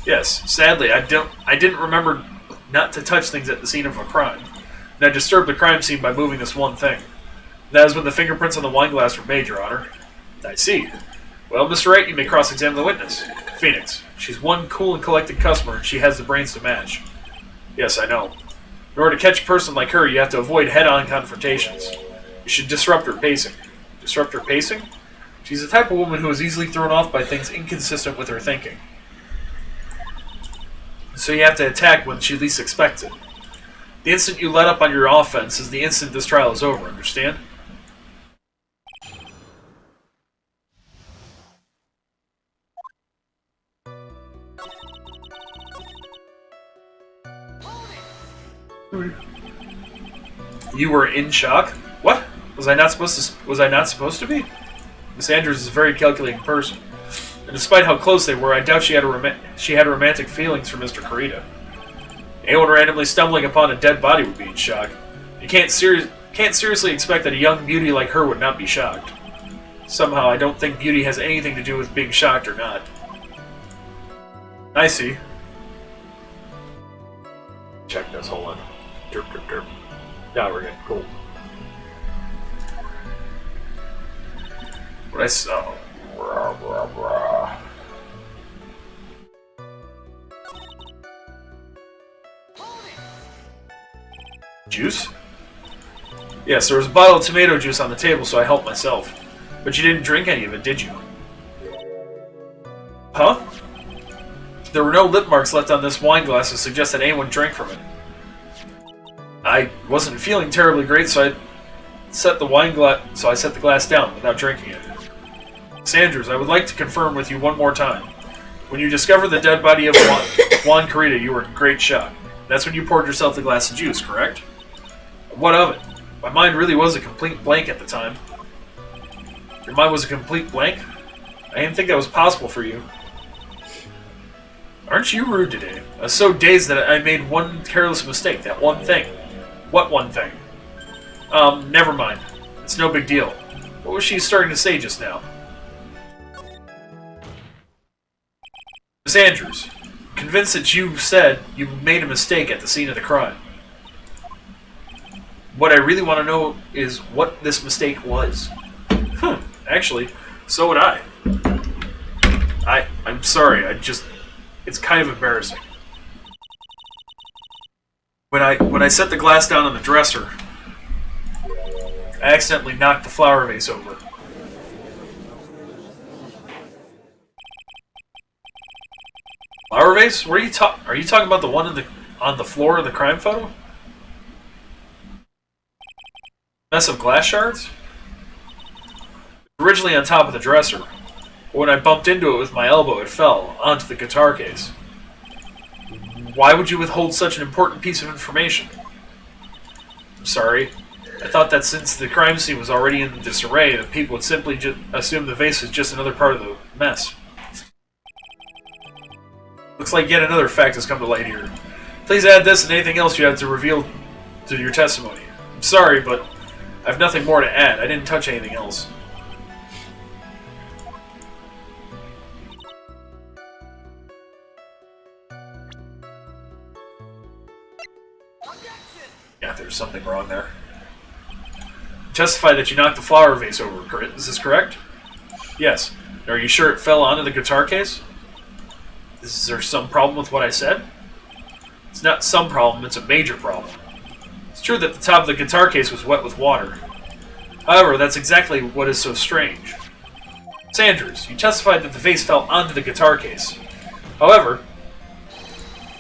Yes. Sadly, I didn't remember not to touch things at the scene of a crime, and I disturbed the crime scene by moving this one thing. That is when the fingerprints on the wine glass were made, Your Honor. I see. Well, Mr. Wright, you may cross-examine the witness. Phoenix. She's one cool and collected customer, and she has the brains to match. Yes, I know. In order to catch a person like her, you have to avoid head-on confrontations. You should disrupt her pacing. Disrupt her pacing? She's the type of woman who is easily thrown off by things inconsistent with her thinking. So you have to attack when she least expects it. The instant you let up on your offense is the instant this trial is over, understand? You were in shock? What? Was I not supposed to be? Miss Andrews is a very calculating person. And despite how close they were, I doubt she had romantic feelings for Mr. Kurita. Anyone randomly stumbling upon a dead body would be in shock. You can't seriously expect that a young beauty like her would not be shocked. Somehow, I don't think beauty has anything to do with being shocked or not. I see. Check this, hold on. Derp, derp, derp. Now we're good, cool. What I saw. Rah, rah, rah. Juice? Yes, there was a bottle of tomato juice on the table, so I helped myself. But you didn't drink any of it, did you? Huh? There were no lip marks left on this wine glass to suggest that anyone drank from it. I wasn't feeling terribly great, so I set the glass down without drinking it. Sanders, I would like to confirm with you one more time. When you discovered the dead body of Juan Kurita, you were in great shock. That's when you poured yourself the glass of juice, correct? What of it? My mind really was a complete blank at the time. Your mind was a complete blank? I didn't think that was possible for you. Aren't you rude today? I was so dazed that I made one careless mistake, that one thing. What one thing? Never mind. It's no big deal. What was she starting to say just now? Miss Andrews, convinced that you said you made a mistake at the scene of the crime. What I really want to know is what this mistake was. Actually, so would I. I'm sorry, it's kind of embarrassing. When I set the glass down on the dresser, I accidentally knocked the flower vase over. Flower vase? What are you talking about the one on the floor of the crime photo? Mess of glass shards? Originally on top of the dresser. But when I bumped into it with my elbow, it fell onto the guitar case. Why would you withhold such an important piece of information? I'm sorry. I thought that since the crime scene was already in disarray, that people would simply assume the vase was just another part of the mess. Looks like yet another fact has come to light here. Please add this and anything else you have to reveal to your testimony. I'm sorry, but I have nothing more to add. I didn't touch anything else. Yeah, there's something wrong there. Testify that you knocked the flower vase over. Is this correct? Yes. Are you sure it fell onto the guitar case? Is there some problem with what I said? It's not some problem, it's a major problem. It's true that the top of the guitar case was wet with water. However, that's exactly what is so strange. Sanders, you testified that the vase fell onto the guitar case. However,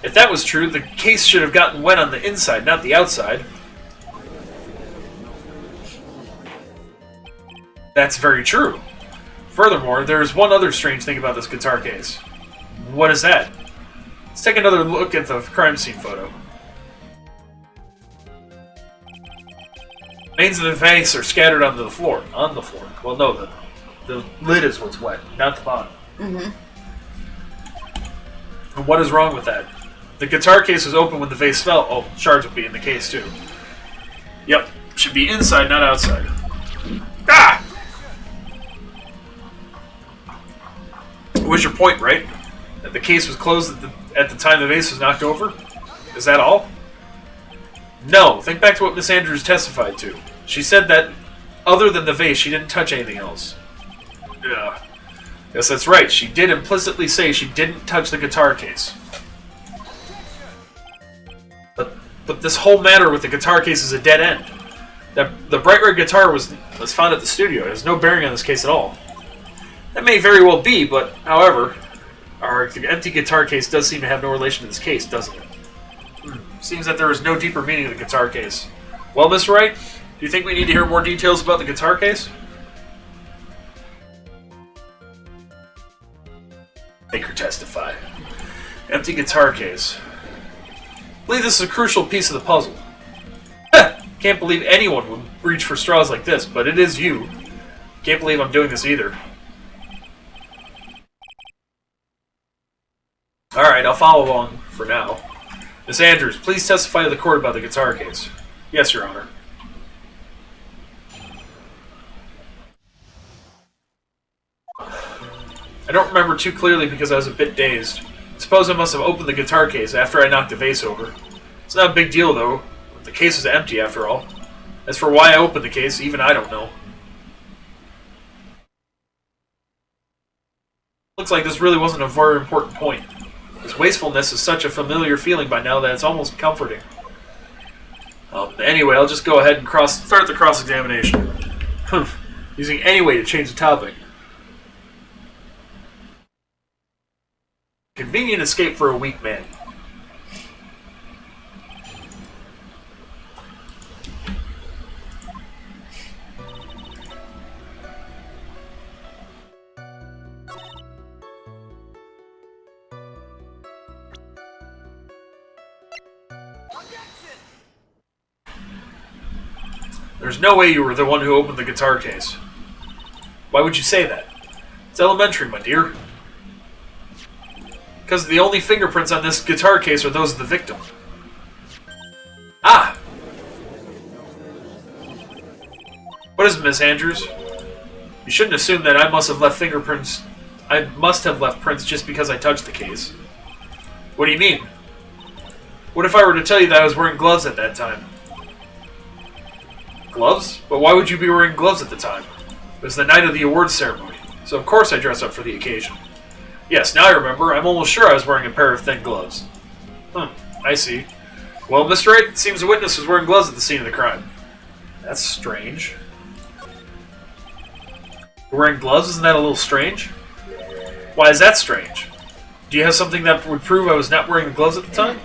if that was true, the case should have gotten wet on the inside, not the outside. That's very true. Furthermore, there is one other strange thing about this guitar case. What is that? Let's take another look at the crime scene photo. Remains of the vase are scattered onto the floor. On the floor. Well, no, the lid is what's wet, not the bottom. Mm-hmm. And what is wrong with that? The guitar case was open when the vase fell. Oh, shards would be in the case too. Yep, should be inside, not outside. Ah! Was your point right? That the case was closed at the time the vase was knocked over? Is that all? No, think back to what Miss Andrews testified to. She said that, other than the vase, she didn't touch anything else. Yeah. Yes, that's right. She did implicitly say she didn't touch the guitar case. But this whole matter with the guitar case is a dead end. The bright red guitar was found at the studio. It has no bearing on this case at all. That may very well be, but, however, our empty guitar case does seem to have no relation to this case, doesn't it? Seems that there is no deeper meaning to the guitar case. Well, Miss Wright, do you think we need to hear more details about the guitar case? Make her testify. Empty guitar case. I believe this is a crucial piece of the puzzle. Can't believe anyone would reach for straws like this, but it is you. Can't believe I'm doing this either. Alright, I'll follow along for now. Miss Andrews, please testify to the court about the guitar case. Yes, Your Honor. I don't remember too clearly because I was a bit dazed. I suppose I must have opened the guitar case after I knocked the vase over. It's not a big deal, though. The case is empty, after all. As for why I opened the case, even I don't know. Looks like this really wasn't a very important point. This wastefulness is such a familiar feeling by now that it's almost comforting. Anyway, I'll just go ahead and start the cross-examination. Using any way to change the topic. Convenient escape for a weak man. There's no way you were the one who opened the guitar case. Why would you say that? It's elementary, my dear. Because the only fingerprints on this guitar case are those of the victim. Ah! What is it, Miss Andrews? You shouldn't assume that I must have left fingerprints. I must have left prints just because I touched the case. What do you mean? What if I were to tell you that I was wearing gloves at that time? Gloves? But why would you be wearing gloves at the time? It was the night of the awards ceremony, so of course I dress up for the occasion. Yes, now I remember. I'm almost sure I was wearing a pair of thin gloves. I see. Well, Mr. Wright, it seems the witness was wearing gloves at the scene of the crime. That's strange. You're wearing gloves? Isn't that a little strange? Why is that strange? Do you have something that would prove I was not wearing the gloves at the time?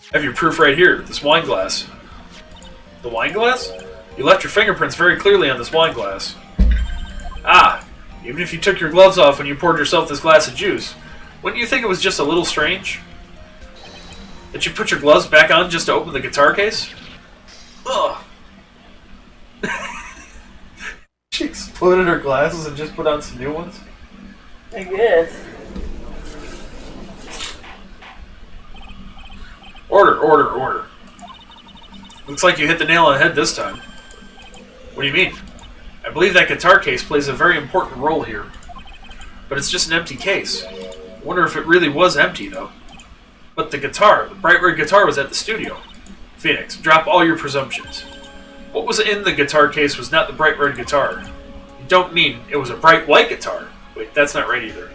I have your proof right here, this wine glass. The wine glass? You left your fingerprints very clearly on this wine glass. Ah, even if you took your gloves off when you poured yourself this glass of juice, wouldn't you think it was just a little strange? That you put your gloves back on just to open the guitar case? Ugh. She exploded her glasses and just put on some new ones? I guess. Order. Looks like you hit the nail on the head this time. What do you mean? I believe that guitar case plays a very important role here. But it's just an empty case. I wonder if it really was empty, though. But the bright red guitar was at the studio. Phoenix, drop all your presumptions. What was in the guitar case was not the bright red guitar. You don't mean it was a bright white guitar. Wait, that's not right either.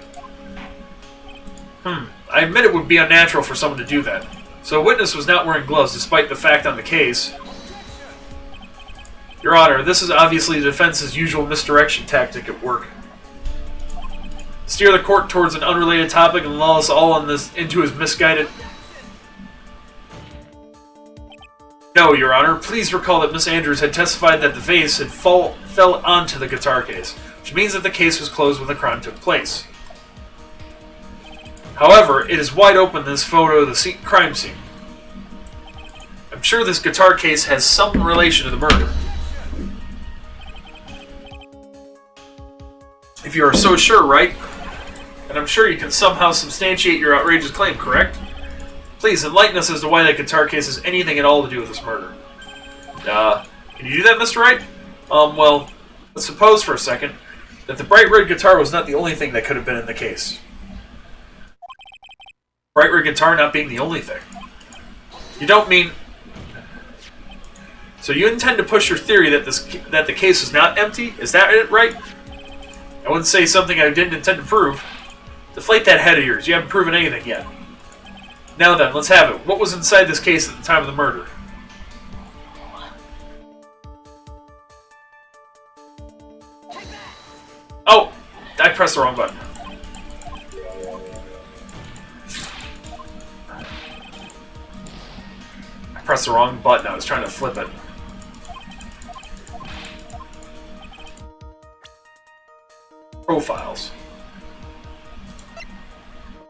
I admit it would be unnatural for someone to do that. So a witness was not wearing gloves despite the fact on the case. Your Honor, this is obviously the defense's usual misdirection tactic at work. Steer the court towards an unrelated topic and lull us all into his misguided... No, Your Honor, please recall that Miss Andrews had testified that the vase had fell onto the guitar case, which means that the case was closed when the crime took place. However, it is wide open in this photo of the crime scene. I'm sure this guitar case has some relation to the murder. If you are so sure, right? And I'm sure you can somehow substantiate your outrageous claim, correct? Please enlighten us as to why that guitar case has anything at all to do with this murder. Can you do that, Mr. Wright? Well, let's suppose for a second that the bright red guitar was not the only thing that could have been in the case. Bright red guitar not being the only thing. You don't mean... So you intend to push your theory that the case is not empty? Is that it, right? I wouldn't say something I didn't intend to prove. Deflate that head of yours. You haven't proven anything yet. Now then, let's have it. What was inside this case at the time of the murder? Oh! I pressed the wrong button. I pressed the wrong button. I was trying to flip it. Profiles.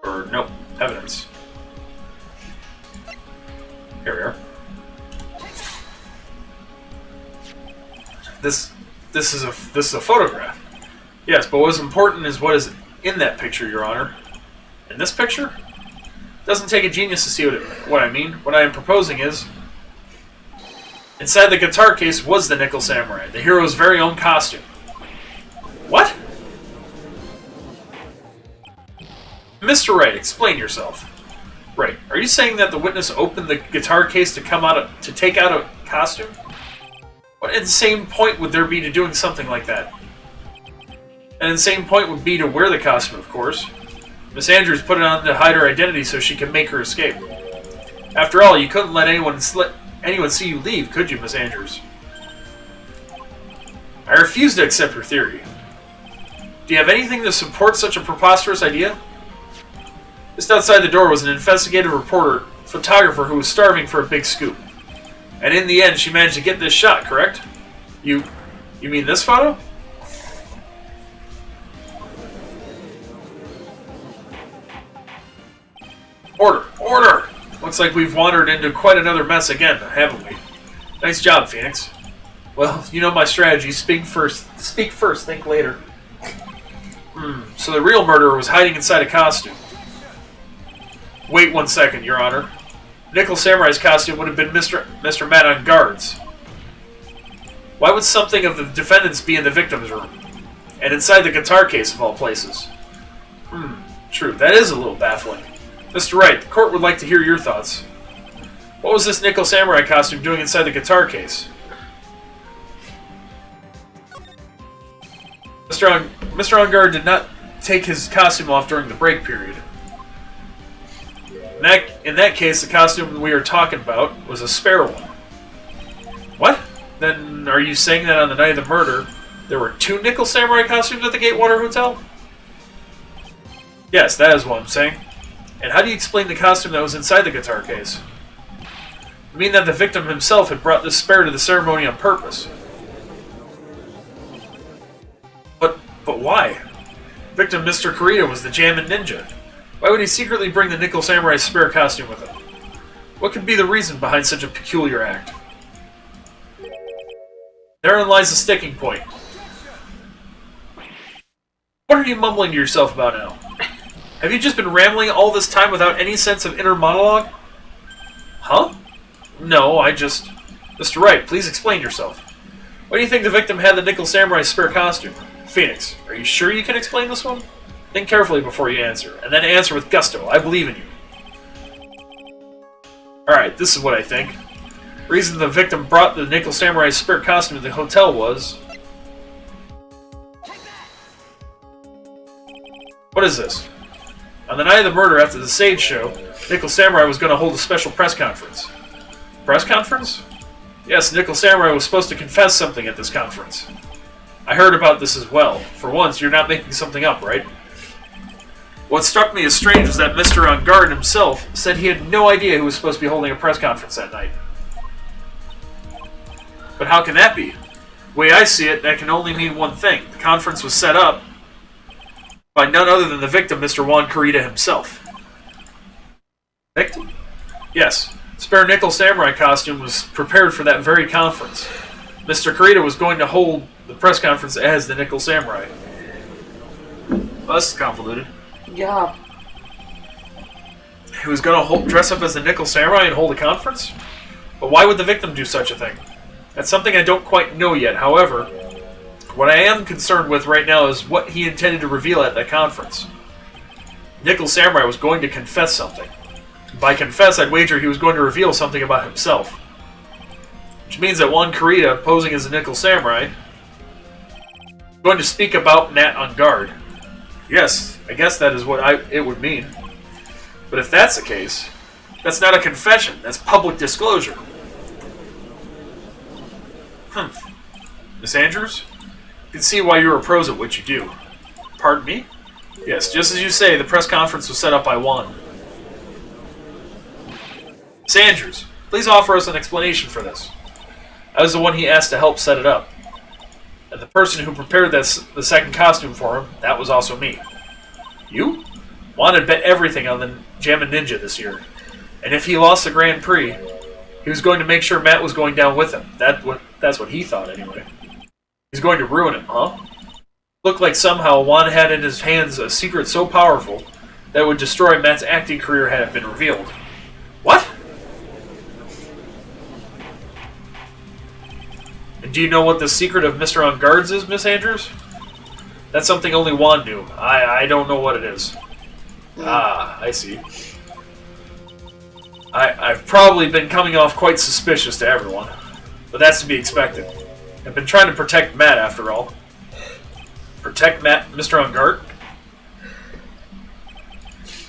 Or, nope. Evidence. Here we are. This is a photograph. Yes, but what's important is what is in that picture, Your Honor. In this picture? Doesn't take a genius to see what I mean. What I am proposing is, inside the guitar case was the Nickel Samurai, the hero's very own costume. What? Mr. Wright, explain yourself. Right. Are you saying that the witness opened the guitar case to take out a costume? What insane point would there be to doing something like that? An insane point would be to wear the costume, of course. Miss Andrews put it on to hide her identity so she could make her escape. After all, you couldn't let anyone see you leave, could you, Miss Andrews? I refuse to accept your theory. Do you have anything to support such a preposterous idea? Just outside the door was an investigative reporter, photographer who was starving for a big scoop. And in the end, she managed to get this shot, correct? You mean this photo? Order! Order! Looks like we've wandered into quite another mess again, haven't we? Nice job, Phoenix. Well, you know my strategy. Speak first, think later. So the real murderer was hiding inside a costume. Wait 1 second, Your Honor. Nickel Samurai's costume would have been Mr. Matt on guards. Why would something of the defendant's be in the victim's room? And inside the guitar case, of all places? True, that is a little baffling. Mr. Wright, the court would like to hear your thoughts. What was this Nickel Samurai costume doing inside the guitar case? Mr. On-Guard did not take his costume off during the break period. In that case, the costume we are talking about was a spare one. What? Then are you saying that on the night of the murder, there were 2 Nickel Samurai costumes at the Gatewater Hotel? Yes, that is what I'm saying. And how do you explain the costume that was inside the guitar case? You mean that the victim himself had brought this spare to the ceremony on purpose? But why? Victim Mr. Kurita was the Jammin' Ninja. Why would he secretly bring the Nickel Samurai's spare costume with him? What could be the reason behind such a peculiar act? Therein lies the sticking point. What are you mumbling to yourself about now? Have you just been rambling all this time without any sense of inner monologue? Huh? No, Mr. Wright, please explain yourself. Why do you think the victim had the Nickel Samurai's spare costume? Phoenix, are you sure you can explain this one? Think carefully before you answer, and then answer with gusto. I believe in you. Alright, this is what I think. The reason the victim brought the Nickel Samurai's spare costume to the hotel was... What is this? On the night of the murder after the Sage Show, Nickel Samurai was going to hold a special press conference. Press conference? Yes, Nickel Samurai was supposed to confess something at this conference. I heard about this as well. For once, you're not making something up, right? What struck me as strange was that Mr. On Guard himself said he had no idea who was supposed to be holding a press conference that night. But how can that be? The way I see it, that can only mean one thing. The conference was set up by none other than the victim, Mr. Juan Kurita himself. Victim? Yes. Spare Nickel Samurai costume was prepared for that very conference. Mr. Kurita was going to hold the press conference as the Nickel Samurai. Well, this is convoluted. Yeah. He was going to dress up as the Nickel Samurai and hold a conference? But why would the victim do such a thing? That's something I don't quite know yet. However, what I am concerned with right now is what he intended to reveal at that conference. Nickel Samurai was going to confess something. By confess, I'd wager he was going to reveal something about himself. Which means that Juan Kurita, posing as a Nickel Samurai, is going to speak about Nat on Guard. Yes, I guess that is what it would mean. But if that's the case, that's not a confession, that's public disclosure. Miss Andrews? You can see why you're a pros at what you do. Pardon me? Yes, just as you say, the press conference was set up by Juan. Miss Andrews, please offer us an explanation for this. I was the one he asked to help set it up. And the person who prepared the second costume for him, that was also me. You? Juan had bet everything on the Jammin' Ninja this year. And if he lost the Grand Prix, he was going to make sure Matt was going down with him. That's what he thought, anyway. He's going to ruin him, huh? Looked like somehow Juan had in his hands a secret so powerful that would destroy Matt's acting career had it been revealed. What? And do you know what the secret of Mr. On Guards is, Miss Andrews? That's something only Juan knew. I don't know what it is. Ah, I see. I've probably been coming off quite suspicious to everyone, but that's to be expected. I've been trying to protect Matt, after all. Protect Matt, Mr. On Guard?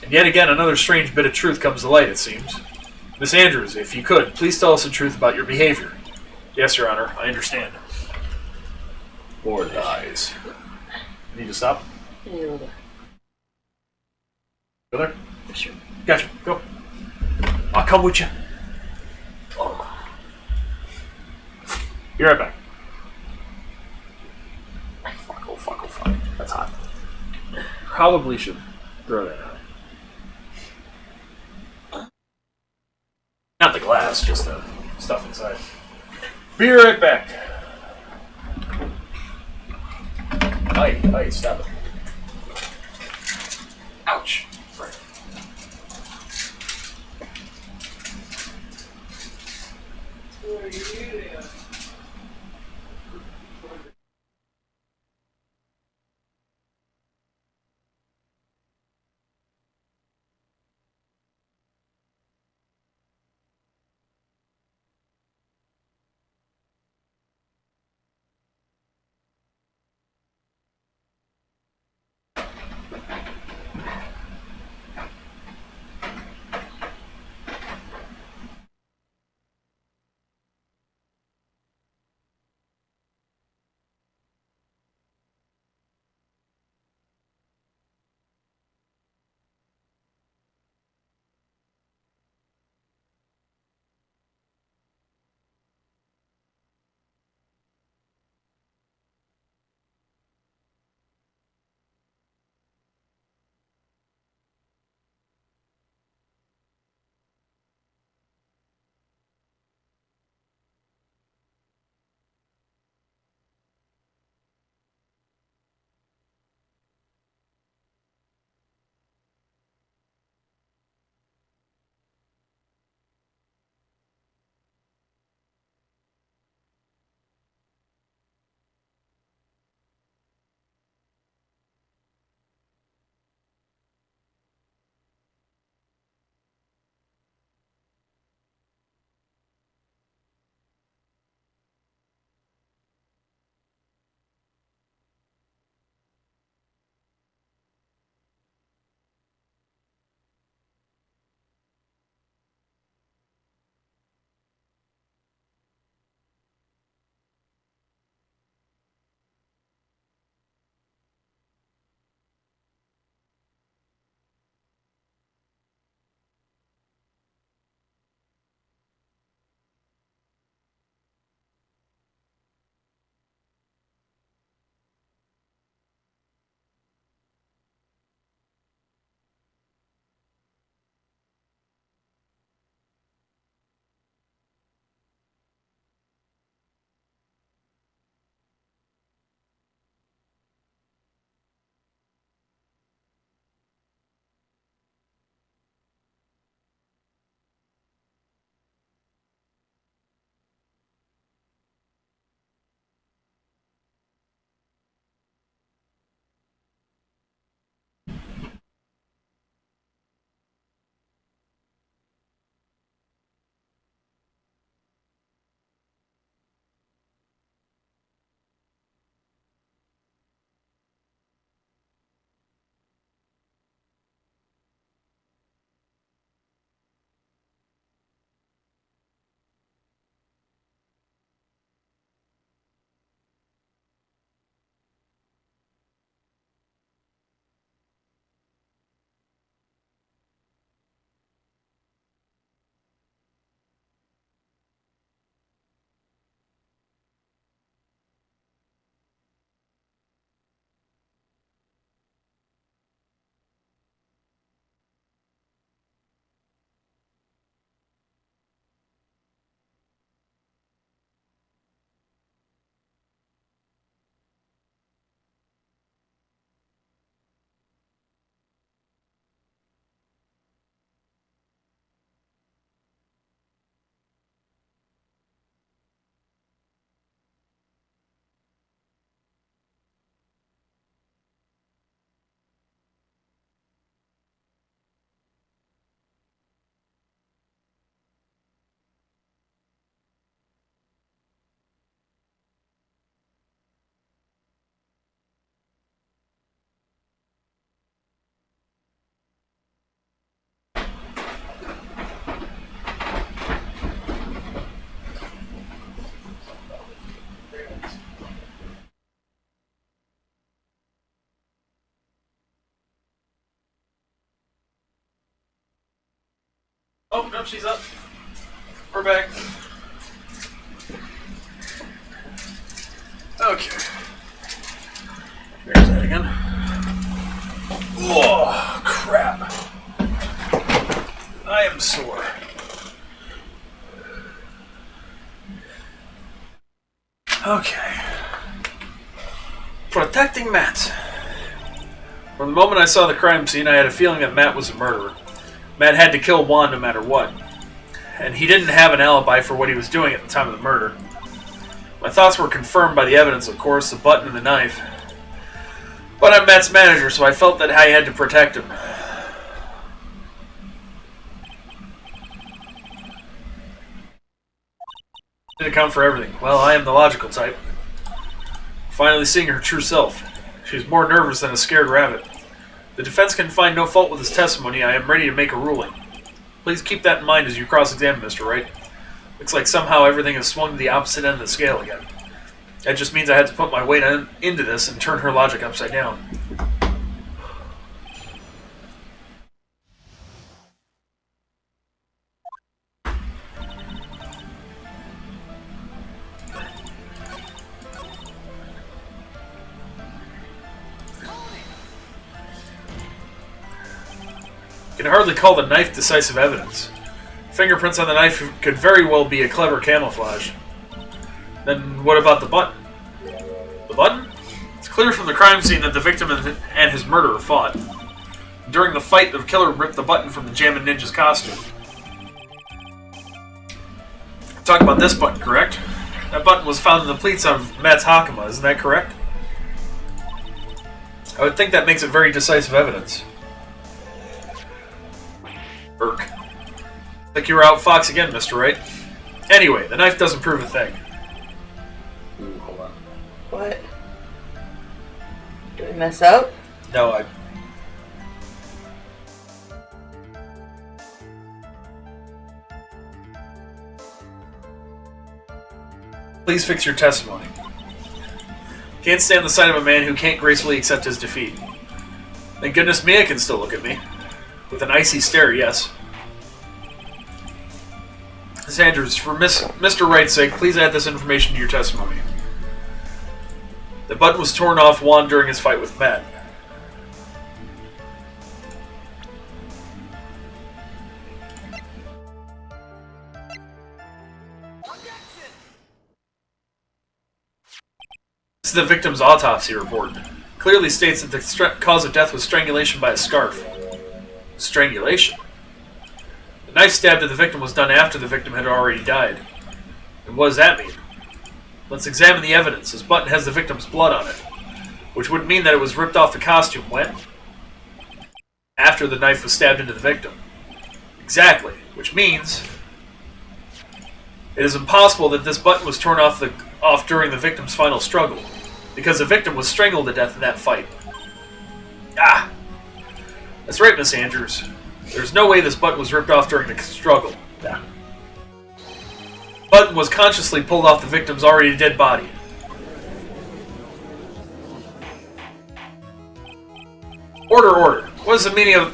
And yet again, another strange bit of truth comes to light, it seems. Miss Andrews, if you could, please tell us the truth about your behavior. Yes, Your Honor, I understand. More lies. You need to stop? Yeah, a little bit. Go there? Sure. Gotcha, go. I'll come with you. Oh. Be right back. Fuck. That's hot. Probably should throw that out. Not the glass, just the stuff inside. Be right back. Hey, stop it. Ouch. Sorry. What are you eating? Oh, no, she's up. We're back. Okay. There's that again. Oh, crap. I am sore. Okay. Protecting Matt. From the moment I saw the crime scene, I had a feeling that Matt was a murderer. Matt had to kill Juan no matter what. And he didn't have an alibi for what he was doing at the time of the murder. My thoughts were confirmed by the evidence, of course, the button and the knife. But I'm Matt's manager, so I felt that I had to protect him. Didn't account for everything. Well, I am the logical type. Finally seeing her true self. She's more nervous than a scared rabbit. The defense can find no fault with his testimony. I am ready to make a ruling. Please keep that in mind as you cross-examine Mr. Wright. Looks like somehow everything has swung to the opposite end of the scale again. That just means I had to put my weight into this and turn her logic upside down. You can hardly call the knife decisive evidence. Fingerprints on the knife could very well be a clever camouflage. Then what about the button? The button? It's clear from the crime scene that the victim and his murderer fought. During the fight, the killer ripped the button from the Jammin' Ninja's costume. Talking about this button, correct? That button was found in the pleats of Matt's Hakama, isn't that correct? I would think that makes it very decisive evidence. Irk. Like you were out Fox again, Mr. Wright. Anyway, the knife doesn't prove a thing. Ooh, hold on. What? Did we mess up? No, Please fix your testimony. Can't stand the sight of a man who can't gracefully accept his defeat. Thank goodness Mia can still look at me. With an icy stare, yes. Miss Andrews, for Mr. Wright's sake, please add this information to your testimony. The button was torn off Juan during his fight with Matt. This is the victim's autopsy report. Clearly states that the cause of death was strangulation by a scarf. Strangulation? The knife stabbed at the victim was done after the victim had already died. And what does that mean? Let's examine the evidence. This button has the victim's blood on it, which would mean that it was ripped off the costume when? After the knife was stabbed into the victim. Exactly, which means it is impossible that this button was torn off during the victim's final struggle, because the victim was strangled to death in that fight. Ah! That's right, Miss Andrews. There's no way this button was ripped off during the struggle. Yeah. Button was consciously pulled off the victim's already dead body. Order. What is the meaning of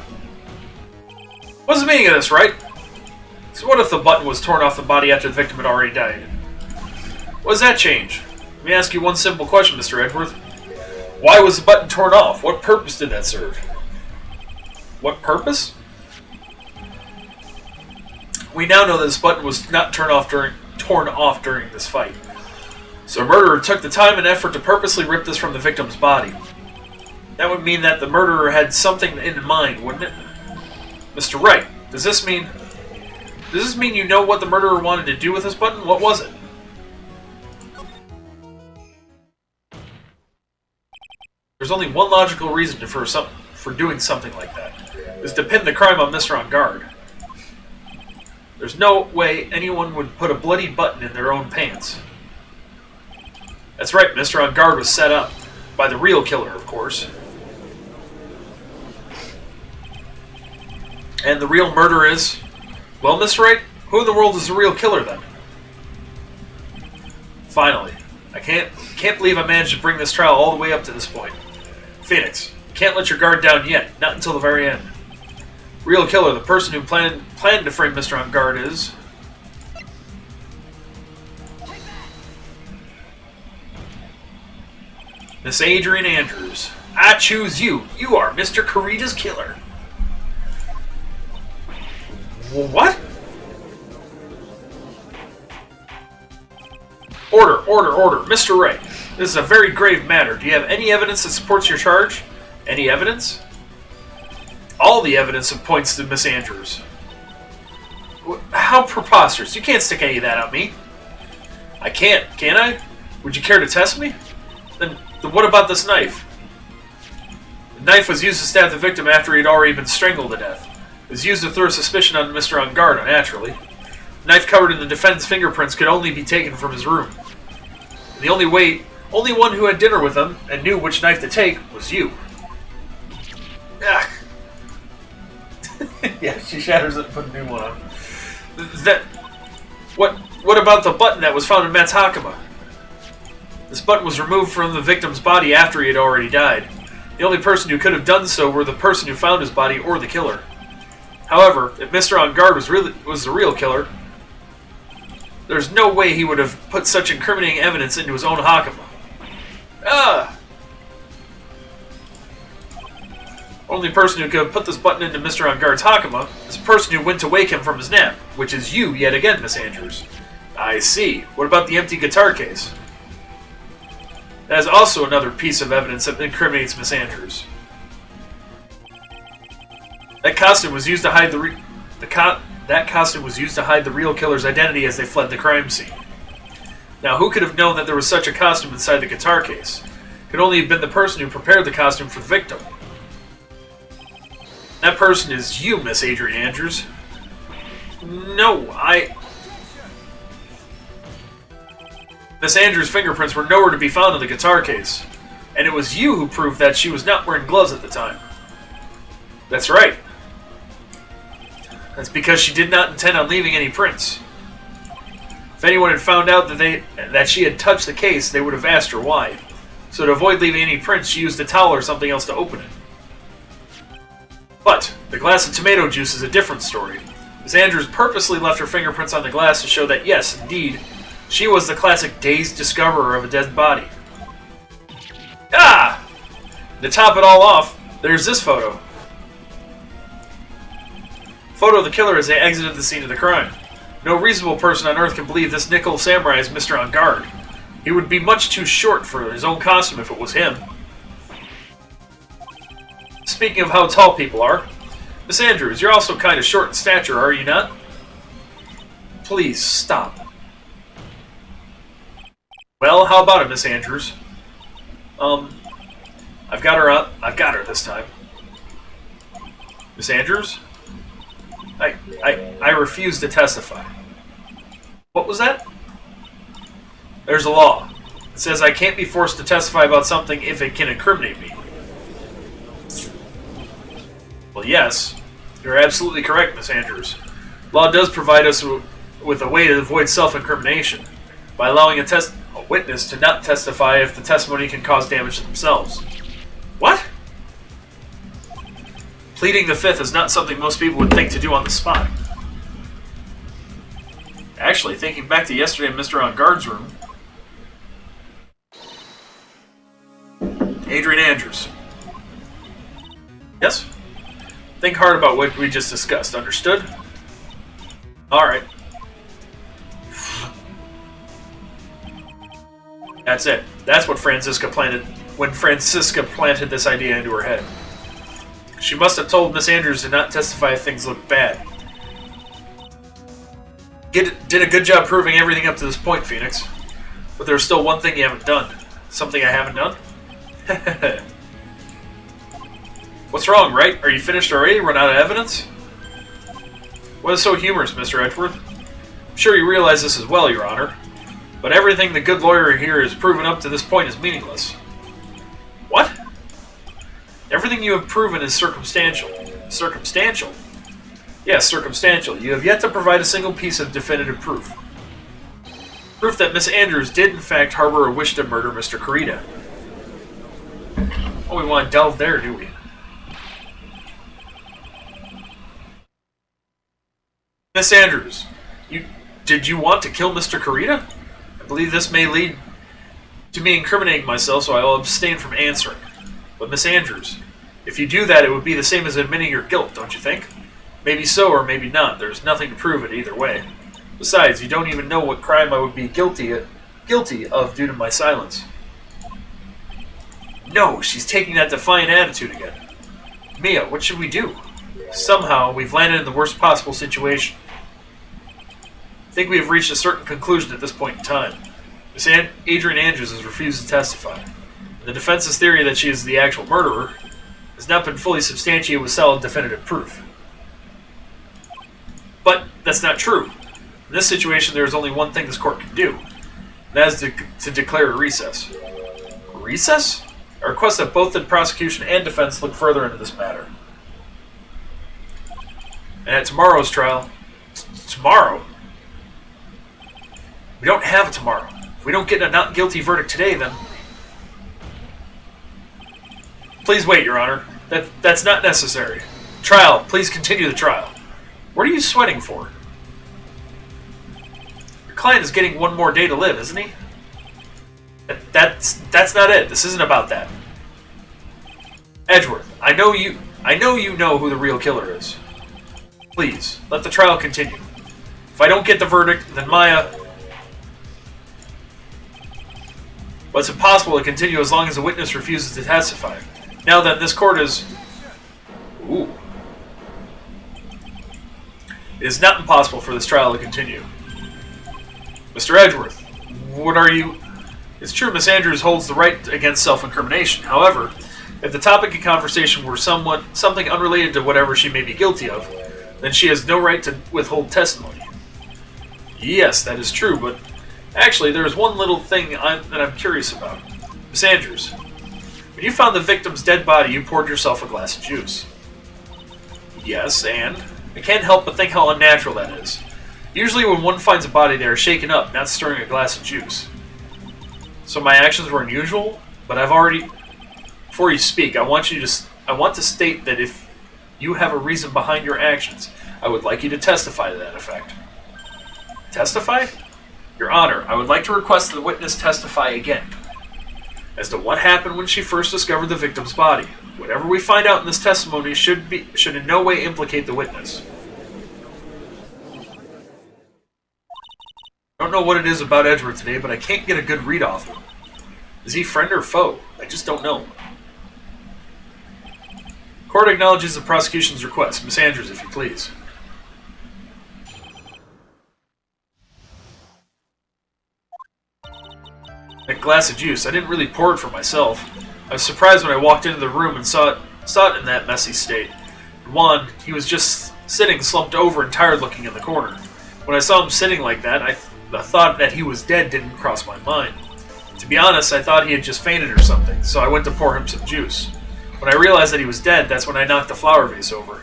this, right? So what if the button was torn off the body after the victim had already died? What does that change? Let me ask you one simple question, Mr. Edgeworth. Why was the button torn off? What purpose did that serve? What purpose? We now know that this button was not torn off during this fight. So a murderer took the time and effort to purposely rip this from the victim's body. That would mean that the murderer had something in mind, wouldn't it? Mr. Wright, does this mean you know what the murderer wanted to do with this button? What was it? There's only one logical reason for doing something like that. Is to pin the crime on Mr. On Guard. There's no way anyone would put a bloody button in their own pants. That's right, Mr. On Guard was set up. By the real killer, of course. And the real murder is... Well, Mr. Wright, who in the world is the real killer, then? Finally. I can't believe I managed to bring this trial all the way up to this point. Phoenix, you can't let your guard down yet. Not until the very end. Real killer, the person who planned to frame Mr. On Guard is... Miss Adrian Andrews. I choose you. You are Mr. Kurita's killer. What? Order. Mr. Ray, this is a very grave matter. Do you have any evidence that supports your charge? Any evidence? All the evidence points to Miss Andrews. How preposterous. You can't stick any of that on me. I can't, can I? Would you care to test me? Then what about this knife? The knife was used to stab the victim after he had already been strangled to death. It was used to throw suspicion on Mr. On Guard, naturally. The knife covered in the defendant's fingerprints could only be taken from his room. And the only one who had dinner with him and knew which knife to take was you. Ah. Yeah, she shatters it and puts a new one on. What about the button that was found in Matt's Hakama? This button was removed from the victim's body after he had already died. The only person who could have done so were the person who found his body or the killer. However, if Mr. On Guard was the real killer, there's no way he would have put such incriminating evidence into his own Hakama. Only person who could have put this button into Mr. On Guard's Hakama is the person who went to wake him from his nap, which is you yet again, Miss Andrews. I see. What about the empty guitar case? That is also another piece of evidence that incriminates Miss Andrews. That costume was used to hide that costume was used to hide the real killer's identity as they fled the crime scene. Now, who could have known that there was such a costume inside the guitar case? It could only have been the person who prepared the costume for the victim. That person is you, Miss Adrian Andrews. No, Miss Andrews' fingerprints were nowhere to be found in the guitar case. And it was you who proved that she was not wearing gloves at the time. That's right. That's because she did not intend on leaving any prints. If anyone had found out that she had touched the case, they would have asked her why. So to avoid leaving any prints, she used a towel or something else to open it. But the glass of tomato juice is a different story. Miss Andrews purposely left her fingerprints on the glass to show that, yes, indeed, she was the classic dazed discoverer of a dead body. Ah! To top it all off, there's this photo. Photo of the killer as they exited the scene of the crime. No reasonable person on Earth can believe this nickel samurai is Mr. On Guard. He would be much too short for his own costume if it was him. Speaking of how tall people are, Miss Andrews, you're also kind of short in stature, are you not? Please, stop. Well, how about it, Miss Andrews? I've got her up. I've got her this time. Miss Andrews? I refuse to testify. What was that? There's a law. It says I can't be forced to testify about something if it can incriminate me. Well, yes. You're absolutely correct, Miss Andrews. Law does provide us with a way to avoid self-incrimination by allowing a witness to not testify if the testimony can cause damage to themselves. What? Pleading the fifth is not something most people would think to do on the spot. Actually, thinking back to yesterday in Mr. On Guard's room, Adrian Andrews. Yes? Think hard about what we just discussed, understood? Alright. That's it. That's what Francisca planted when Francisca planted this idea into her head. She must have told Miss Andrews to not testify if things looked bad. Did a good job proving everything up to this point, Phoenix. But there's still one thing you haven't done. Something I haven't done? What's wrong, right? Are you finished already? Run out of evidence? What is so humorous, Mr. Edgeworth? I'm sure you realize this as well, Your Honor. But everything the good lawyer here has proven up to this point is meaningless. What? Everything you have proven is circumstantial. Circumstantial? Yes, circumstantial. You have yet to provide a single piece of definitive proof. Proof that Miss Andrews did in fact harbor a wish to murder Mr. Kurita. Oh, we want to delve there, do we? Miss Andrews, did you want to kill Mr. Karita? I believe this may lead to me incriminating myself, so I will abstain from answering. But Miss Andrews, if you do that, it would be the same as admitting your guilt, don't you think? Maybe so, or maybe not. There's nothing to prove it either way. Besides, you don't even know what crime I would be guilty of due to my silence. No, she's taking that defiant attitude again. Mia, what should we do? Somehow, we've landed in the worst possible situation. I think we have reached a certain conclusion at this point in time. Miss Adrian Andrews has refused to testify. And the defense's theory that she is the actual murderer has not been fully substantiated with solid definitive proof. But that's not true. In this situation, there is only one thing this court can do. And that is to declare a recess. Recess? I request that both the prosecution and defense look further into this matter. And at tomorrow's trial... Tomorrow? We don't have a tomorrow. If we don't get a not guilty verdict today, then... Please wait, Your Honor. That's not necessary. Trial. Please continue the trial. What are you sweating for? Your client is getting one more day to live, isn't he? That's not it. This isn't about that. Edgeworth, I know you know who the real killer is. Please, let the trial continue. If I don't get the verdict, then Maya... But it's impossible to continue as long as the witness refuses to testify. Now then, this court is... Ooh. It is not impossible for this trial to continue. Mr. Edgeworth, what are you... It's true Miss Andrews holds the right against self-incrimination. However, if the topic of conversation were something unrelated to whatever she may be guilty of, then she has no right to withhold testimony. Yes, that is true, but actually there is one little thing that I'm curious about. Miss Andrews, when you found the victim's dead body, you poured yourself a glass of juice. Yes, and I can't help but think how unnatural that is. Usually when one finds a body, they are shaken up, not stirring a glass of juice. So my actions were unusual, but I've already... Before you speak, I want to state that if you have a reason behind your actions, I would like you to testify to that effect. Testify? Your Honor, I would like to request that the witness testify again as to what happened when she first discovered the victim's body. Whatever we find out in this testimony should in no way implicate the witness. I don't know what it is about Edgeworth today, but I can't get a good read off him. Is he friend or foe? I just don't know. Court acknowledges the prosecution's request. Miss Andrews, if you please. That glass of juice, I didn't really pour it for myself. I was surprised when I walked into the room and saw it in that messy state. Juan, he was just sitting slumped over and tired looking in the corner. When I saw him sitting like that, the thought that he was dead didn't cross my mind. To be honest, I thought he had just fainted or something, so I went to pour him some juice. When I realized that he was dead, that's when I knocked the flower vase over.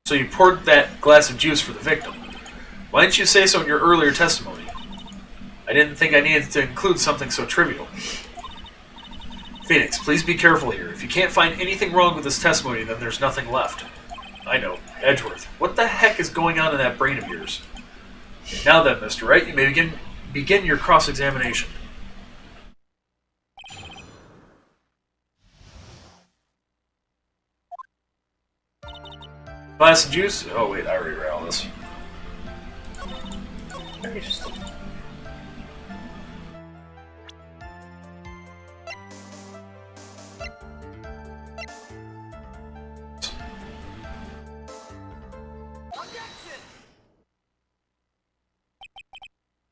So you poured that glass of juice for the victim. Why didn't you say so in your earlier testimony? I didn't think I needed to include something so trivial. Phoenix, please be careful here. If you can't find anything wrong with this testimony, then there's nothing left. I know. Edgeworth, what the heck is going on in that brain of yours? Now then, Mr. Wright, you may begin your cross-examination. Glass of juice? Oh wait, I already read all this. Interesting.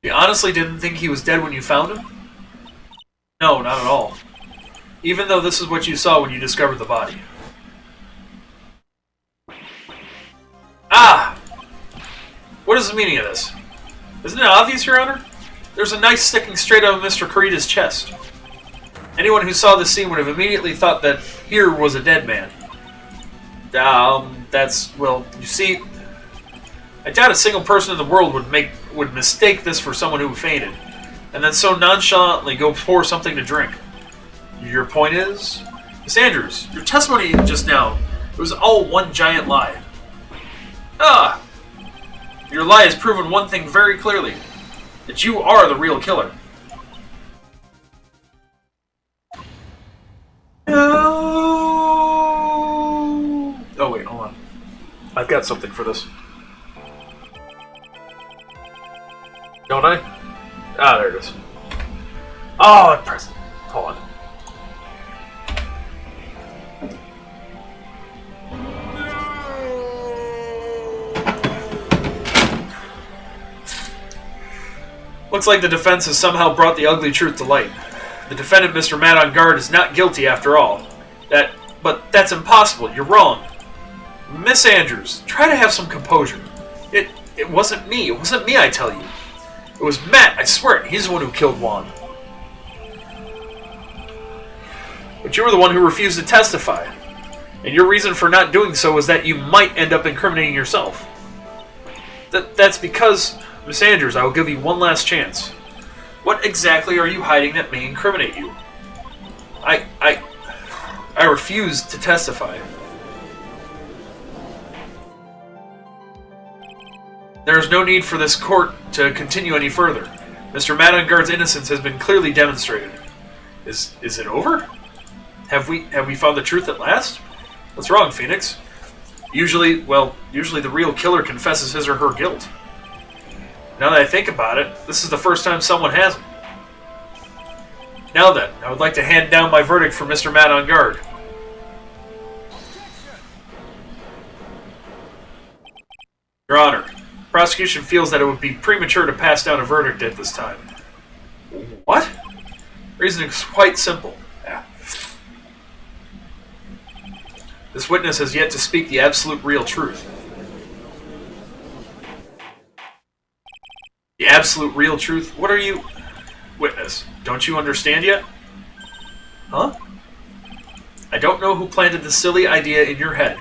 You honestly didn't think he was dead when you found him? No, not at all. Even though this is what you saw when you discovered the body. Ah! What is the meaning of this? Isn't it obvious, Your Honor? There's a knife sticking straight out of Mr. Karita's chest. Anyone who saw this scene would have immediately thought that here was a dead man. Well, you see, I doubt a single person in the world would mistake this for someone who fainted, and then so nonchalantly go pour something to drink. Your point is? Miss Andrews, your testimony just now It was all one giant lie. Ah! Your lie has proven one thing very clearly. That you are the real killer. No! Oh wait, hold on. I've got something for this. Don't I? Ah, there it is. Oh, I pressed it. Hold on. Looks like the defense has somehow brought the ugly truth to light. The defendant, Mr. Matt on guard, is not guilty after all. But that's impossible. You're wrong. Miss Andrews, try to have some composure. It wasn't me. It wasn't me, I tell you. It was Matt, I swear it. He's the one who killed Juan. But you were the one who refused to testify. And your reason for not doing so was that you might end up incriminating yourself. That's because... Miss Andrews, I will give you one last chance. What exactly are you hiding that may incriminate you? I refuse to testify. There is no need for this court to continue any further. Mr. Madangard's innocence has been clearly demonstrated. Is it over? Have we found the truth at last? What's wrong, Phoenix? Usually the real killer confesses his or her guilt. Now that I think about it, this is the first time someone hasn't. Now then, I would like to hand down my verdict for Mr. Matt on guard. Your Honor, the prosecution feels that it would be premature to pass down a verdict at this time. What? Reasoning is quite simple. This witness has yet to speak the absolute real truth. The absolute real truth? What are you... Witness, don't you understand yet? Huh? I don't know who planted the silly idea in your head,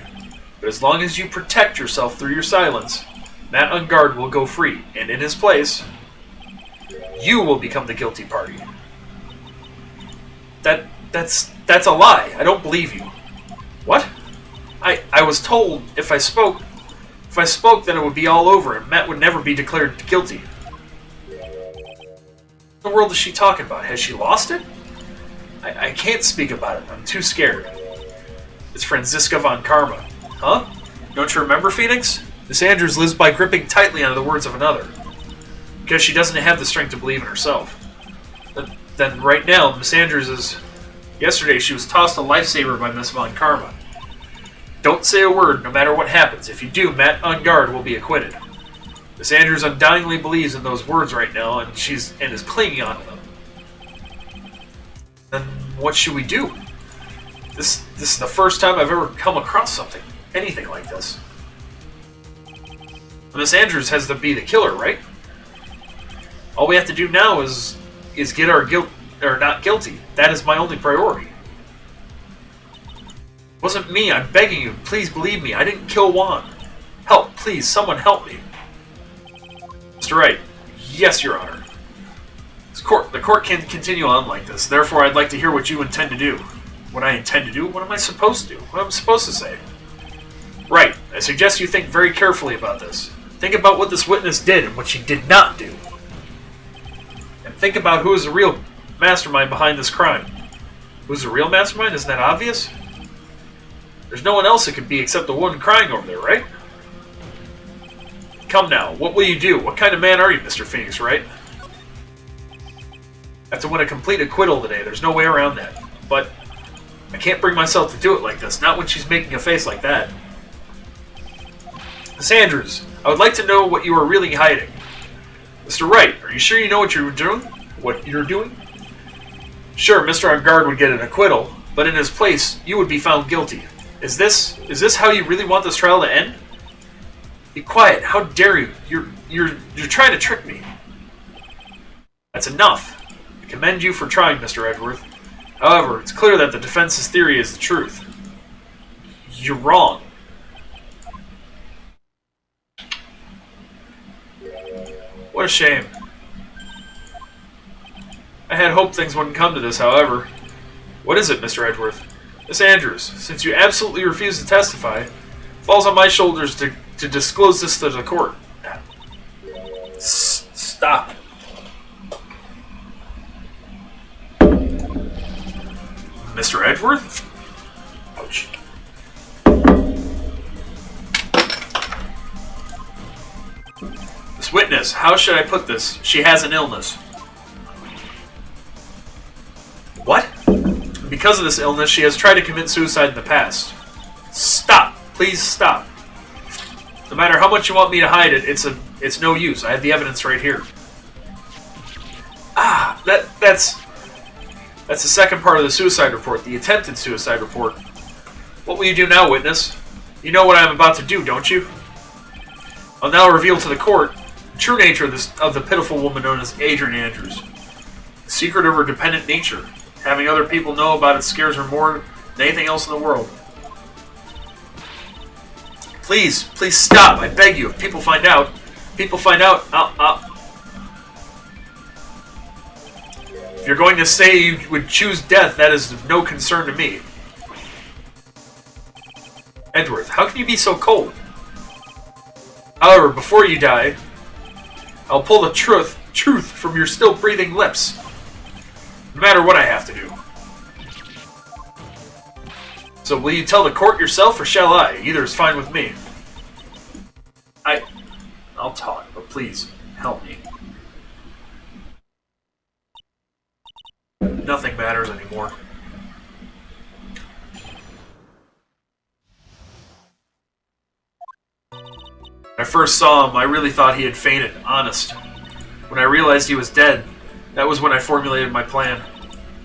but as long as you protect yourself through your silence, Matt on guard will go free, and in his place, you will become the guilty party. That's a lie. I don't believe you. What? I was told if I spoke, then it would be all over, and Matt would never be declared guilty. What in the world is she talking about? Has she lost it? I can't speak about it. I'm too scared. It's Franziska von Karma. Huh? Don't you remember, Phoenix? Miss Andrews lives by gripping tightly onto the words of another. Because she doesn't have the strength to believe in herself. Then right now, Miss Andrews is... Yesterday, she was tossed a lifesaver by Miss von Karma. Don't say a word, no matter what happens. If you do, Matt on guard will be acquitted. Miss Andrews undyingly believes in those words right now, and is clinging onto them. Then what should we do? This is the first time I've ever come across anything like this. Miss Andrews has to be the killer, right? All we have to do now is get our guilt or not guilty. That is my only priority. It wasn't me. I'm begging you. Please believe me. I didn't kill Juan. Help, please. Someone help me. Mr. Wright. Yes, Your Honor. The court can't continue on like this. Therefore, I'd like to hear what you intend to do. What I intend to do? What am I supposed to do? What am I supposed to say? Right. I suggest you think very carefully about this. Think about what this witness did and what she did not do. And think about who is the real mastermind behind this crime. Who's the real mastermind? Isn't that obvious? There's no one else it could be except the one crying over there, right? Come now, what will you do? What kind of man are you, Mr. Phoenix, right? I have to win a complete acquittal today. There's no way around that. But I can't bring myself to do it like this. Not when she's making a face like that. Miss Andrews, I would like to know what you are really hiding. Mr. Wright, are you sure you know what you're doing? What you're doing? Sure, Mr. On Guard would get an acquittal, but in his place, you would be found guilty. Is this how you really want this trial to end? Be quiet. How dare you? You're trying to trick me. That's enough. I commend you for trying, Mr. Edgeworth. However, it's clear that the defense's theory is the truth. You're wrong. What a shame. I had hoped things wouldn't come to this, however. What is it, Mr. Edgeworth? Miss Andrews, since you absolutely refuse to testify, it falls on my shoulders to disclose this to the court. Stop. Mr. Edgeworth? Ouch. This witness, how should I put this? She has an illness. What? Because of this illness, she has tried to commit suicide in the past. Stop. Please stop. No matter how much you want me to hide it, it's no use. I have the evidence right here. That's the second part of the suicide report, the attempted suicide report. What will you do now, witness? You know what I'm about to do, don't you? I'll now reveal to the court the true nature of the pitiful woman known as Adrian Andrews. The secret of her dependent nature. Having other people know about it scares her more than anything else in the world. Please stop, I beg you. If people find out, If you're going to say you would choose death, that is of no concern to me. Edgeworth, how can you be so cold? However, before you die, I'll pull the truth from your still breathing lips. No matter what I have to do. So will you tell the court yourself, or shall I? Either is fine with me. I'll talk, but please, help me. Nothing matters anymore. When I first saw him, I really thought he had fainted, honest. When I realized he was dead, that was when I formulated my plan.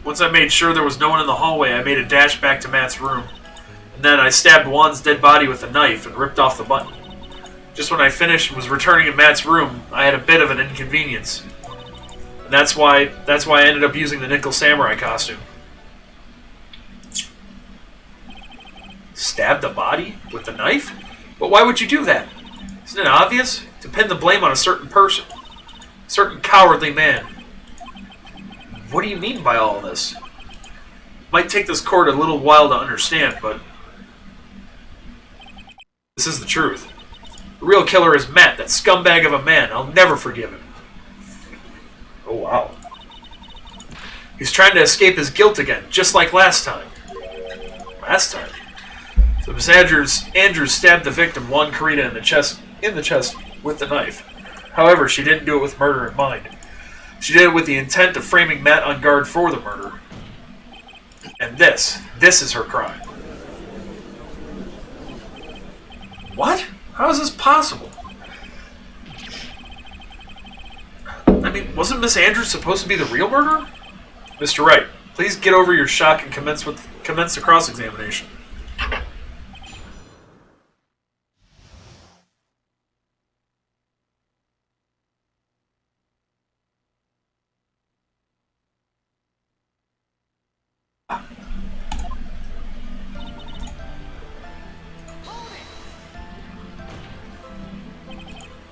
Once I made sure there was no one in the hallway, I made a dash back to Matt's room. And then I stabbed Juan's dead body with a knife and ripped off the button. Just when I finished and was returning in Matt's room, I had a bit of an inconvenience. And that's why I ended up using the Nickel Samurai costume. Stab the body with the knife? But why would you do that? Isn't it obvious? To pin the blame on a certain person. A certain cowardly man. What do you mean by all this? Might take this court a little while to understand, but this is the truth. The real killer is Matt, that scumbag of a man. I'll never forgive him. Oh, wow. He's trying to escape his guilt again, just like last time. Last time? So Miss Andrews stabbed the victim, Juan Carita, in the chest with the knife. However, she didn't do it with murder in mind. She did it with the intent of framing Matt on guard for the murder. And this is her crime. What? How is this possible? I mean, wasn't Miss Andrews supposed to be the real murderer? Mr. Wright, please get over your shock and commence the cross-examination.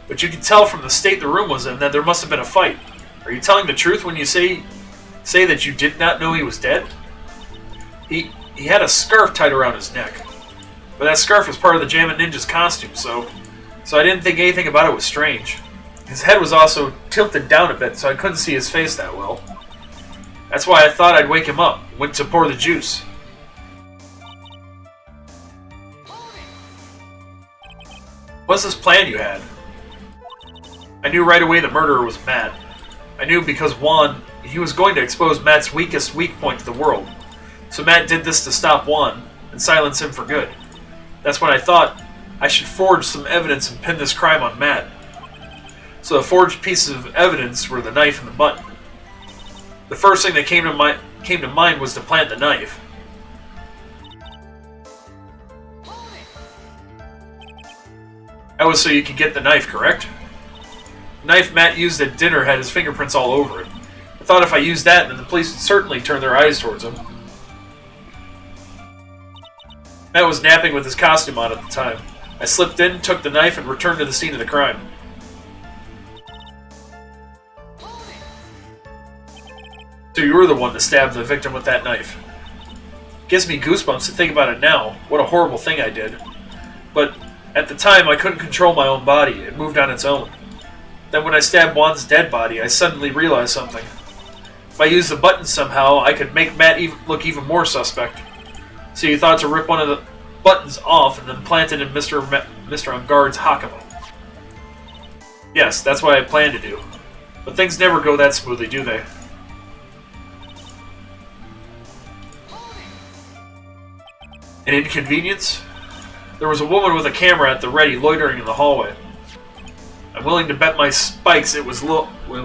But you can tell from the state the room was in that there must have been a fight. Are you telling the truth when you say that you did not know he was dead? He had a scarf tied around his neck. But that scarf was part of the Jammin' Ninja's costume, so I didn't think anything about it was strange. His head was also tilted down a bit, so I couldn't see his face that well. That's why I thought I'd wake him up, went to pour the juice. What's this plan you had? I knew right away the murderer was Matt. I knew because Juan, he was going to expose Matt's weakest weak point to the world. So Matt did this to stop Juan and silence him for good. That's when I thought I should forge some evidence and pin this crime on Matt. So the forged pieces of evidence were the knife and the button. The first thing that came to mind was to plant the knife. That was so you could get the knife, correct? The knife Matt used at dinner had his fingerprints all over it. I thought if I used that, then the police would certainly turn their eyes towards him. Matt was napping with his costume on at the time. I slipped in, took the knife, and returned to the scene of the crime. So you were the one to stab the victim with that knife. Gives me goosebumps to think about it now. What a horrible thing I did. But at the time, I couldn't control my own body. It moved on its own. Then when I stabbed Juan's dead body, I suddenly realized something. If I used the button somehow, I could make Matt look even more suspect. So you thought to rip one of the buttons off and then plant it in Mr. Ungard's Hakama. Yes, that's what I planned to do. But things never go that smoothly, do they? An inconvenience? There was a woman with a camera at the ready loitering in the hallway. I'm willing to bet my spikes it was Lada. There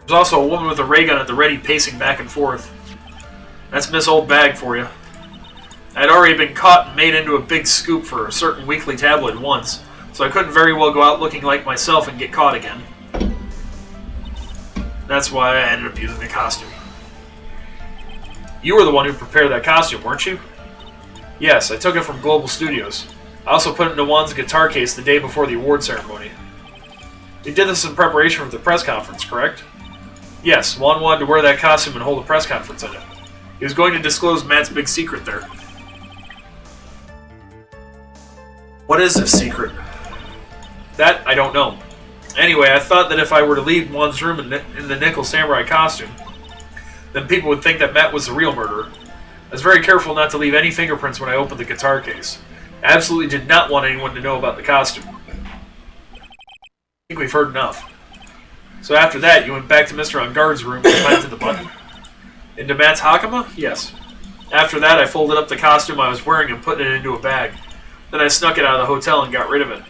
was also a woman with a ray gun at the ready pacing back and forth. That's Miss Old Bag for you. I'd already been caught and made into a big scoop for a certain weekly tabloid once, so I couldn't very well go out looking like myself and get caught again. That's why I ended up using the costume. You were the one who prepared that costume, weren't you? Yes, I took it from Global Studios. I also put it into Juan's guitar case the day before the award ceremony. You did this in preparation for the press conference, correct? Yes, Juan wanted to wear that costume and hold a press conference in it. He was going to disclose Matt's big secret there. What is this secret? That, I don't know. Anyway, I thought that if I were to leave Juan's room in the Nickel Samurai costume, then people would think that Matt was the real murderer. I was very careful not to leave any fingerprints when I opened the guitar case. I absolutely did not want anyone to know about the costume. I think we've heard enough. So after that, you went back to Mr. Ungard's room and planted the button? Into Matt's Hakama? Yes. After that, I folded up the costume I was wearing and put it into a bag. Then I snuck it out of the hotel and got rid of it.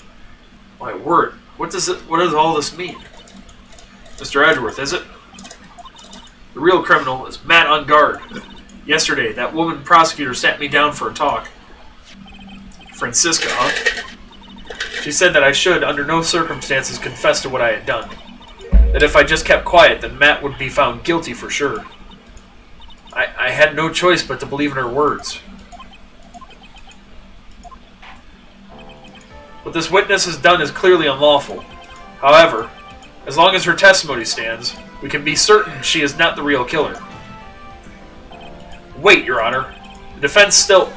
My word, what does all this mean? Mr. Edgeworth, is it? The real criminal is Matt Ungard. Yesterday, that woman prosecutor sat me down for a talk. Francisca, huh? She said that I should, under no circumstances, confess to what I had done. That if I just kept quiet, then Matt would be found guilty for sure. I had no choice but to believe in her words. What this witness has done is clearly unlawful. However, as long as her testimony stands, we can be certain she is not the real killer. Wait, Your Honor. The defense still...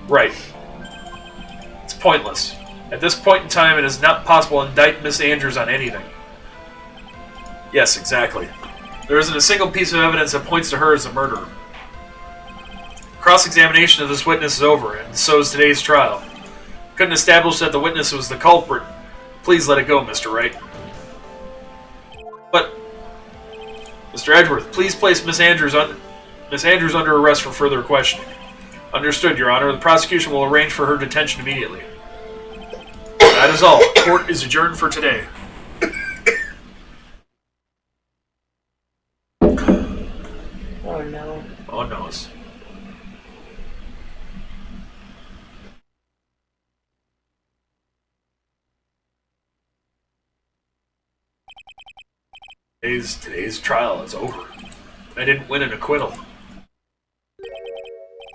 Right. It's pointless. At this point in time, it is not possible to indict Miss Andrews on anything. Yes, exactly. There isn't a single piece of evidence that points to her as the murderer. Cross-examination of this witness is over, and so is today's trial. Couldn't establish that the witness was the culprit. Please let it go, Mr. Wright. But, Mr. Edgeworth, please place Miss Andrews under arrest for further questioning. Understood, Your Honor. The prosecution will arrange for her detention immediately. That is all. Court is adjourned for today. Oh no. Oh no. Today's trial is over. I didn't win an acquittal.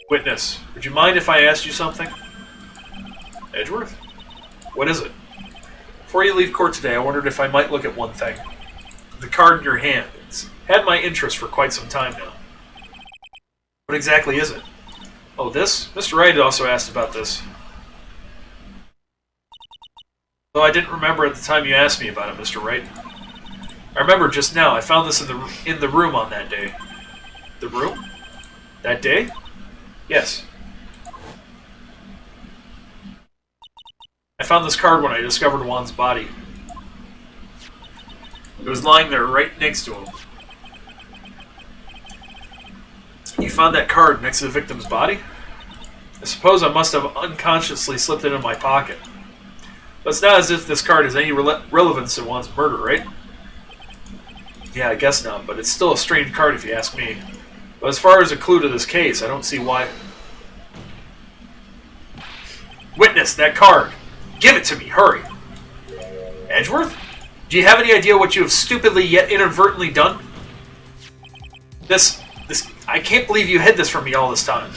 Witness, would you mind if I asked you something? Edgeworth? What is it? Before you leave court today, I wondered if I might look at one thing. The card in your hand. It's had my interest for quite some time now. What exactly is it? Oh, this? Mr. Wright also asked about this. Though I didn't remember at the time you asked me about it, Mr. Wright. I remember just now. I found this in the room on that day. The room? That day? Yes. I found this card when I discovered Juan's body. It was lying there right next to him. You found that card next to the victim's body? I suppose I must have unconsciously slipped it in my pocket. But it's not as if this card has any relevance to Juan's murder, right? Yeah, I guess not, but it's still a strange card if you ask me. But as far as a clue to this case, I don't see why... Witness, that card! Give it to me, hurry! Edgeworth? Do you have any idea what you have stupidly yet inadvertently done? I can't believe you hid this from me all this time.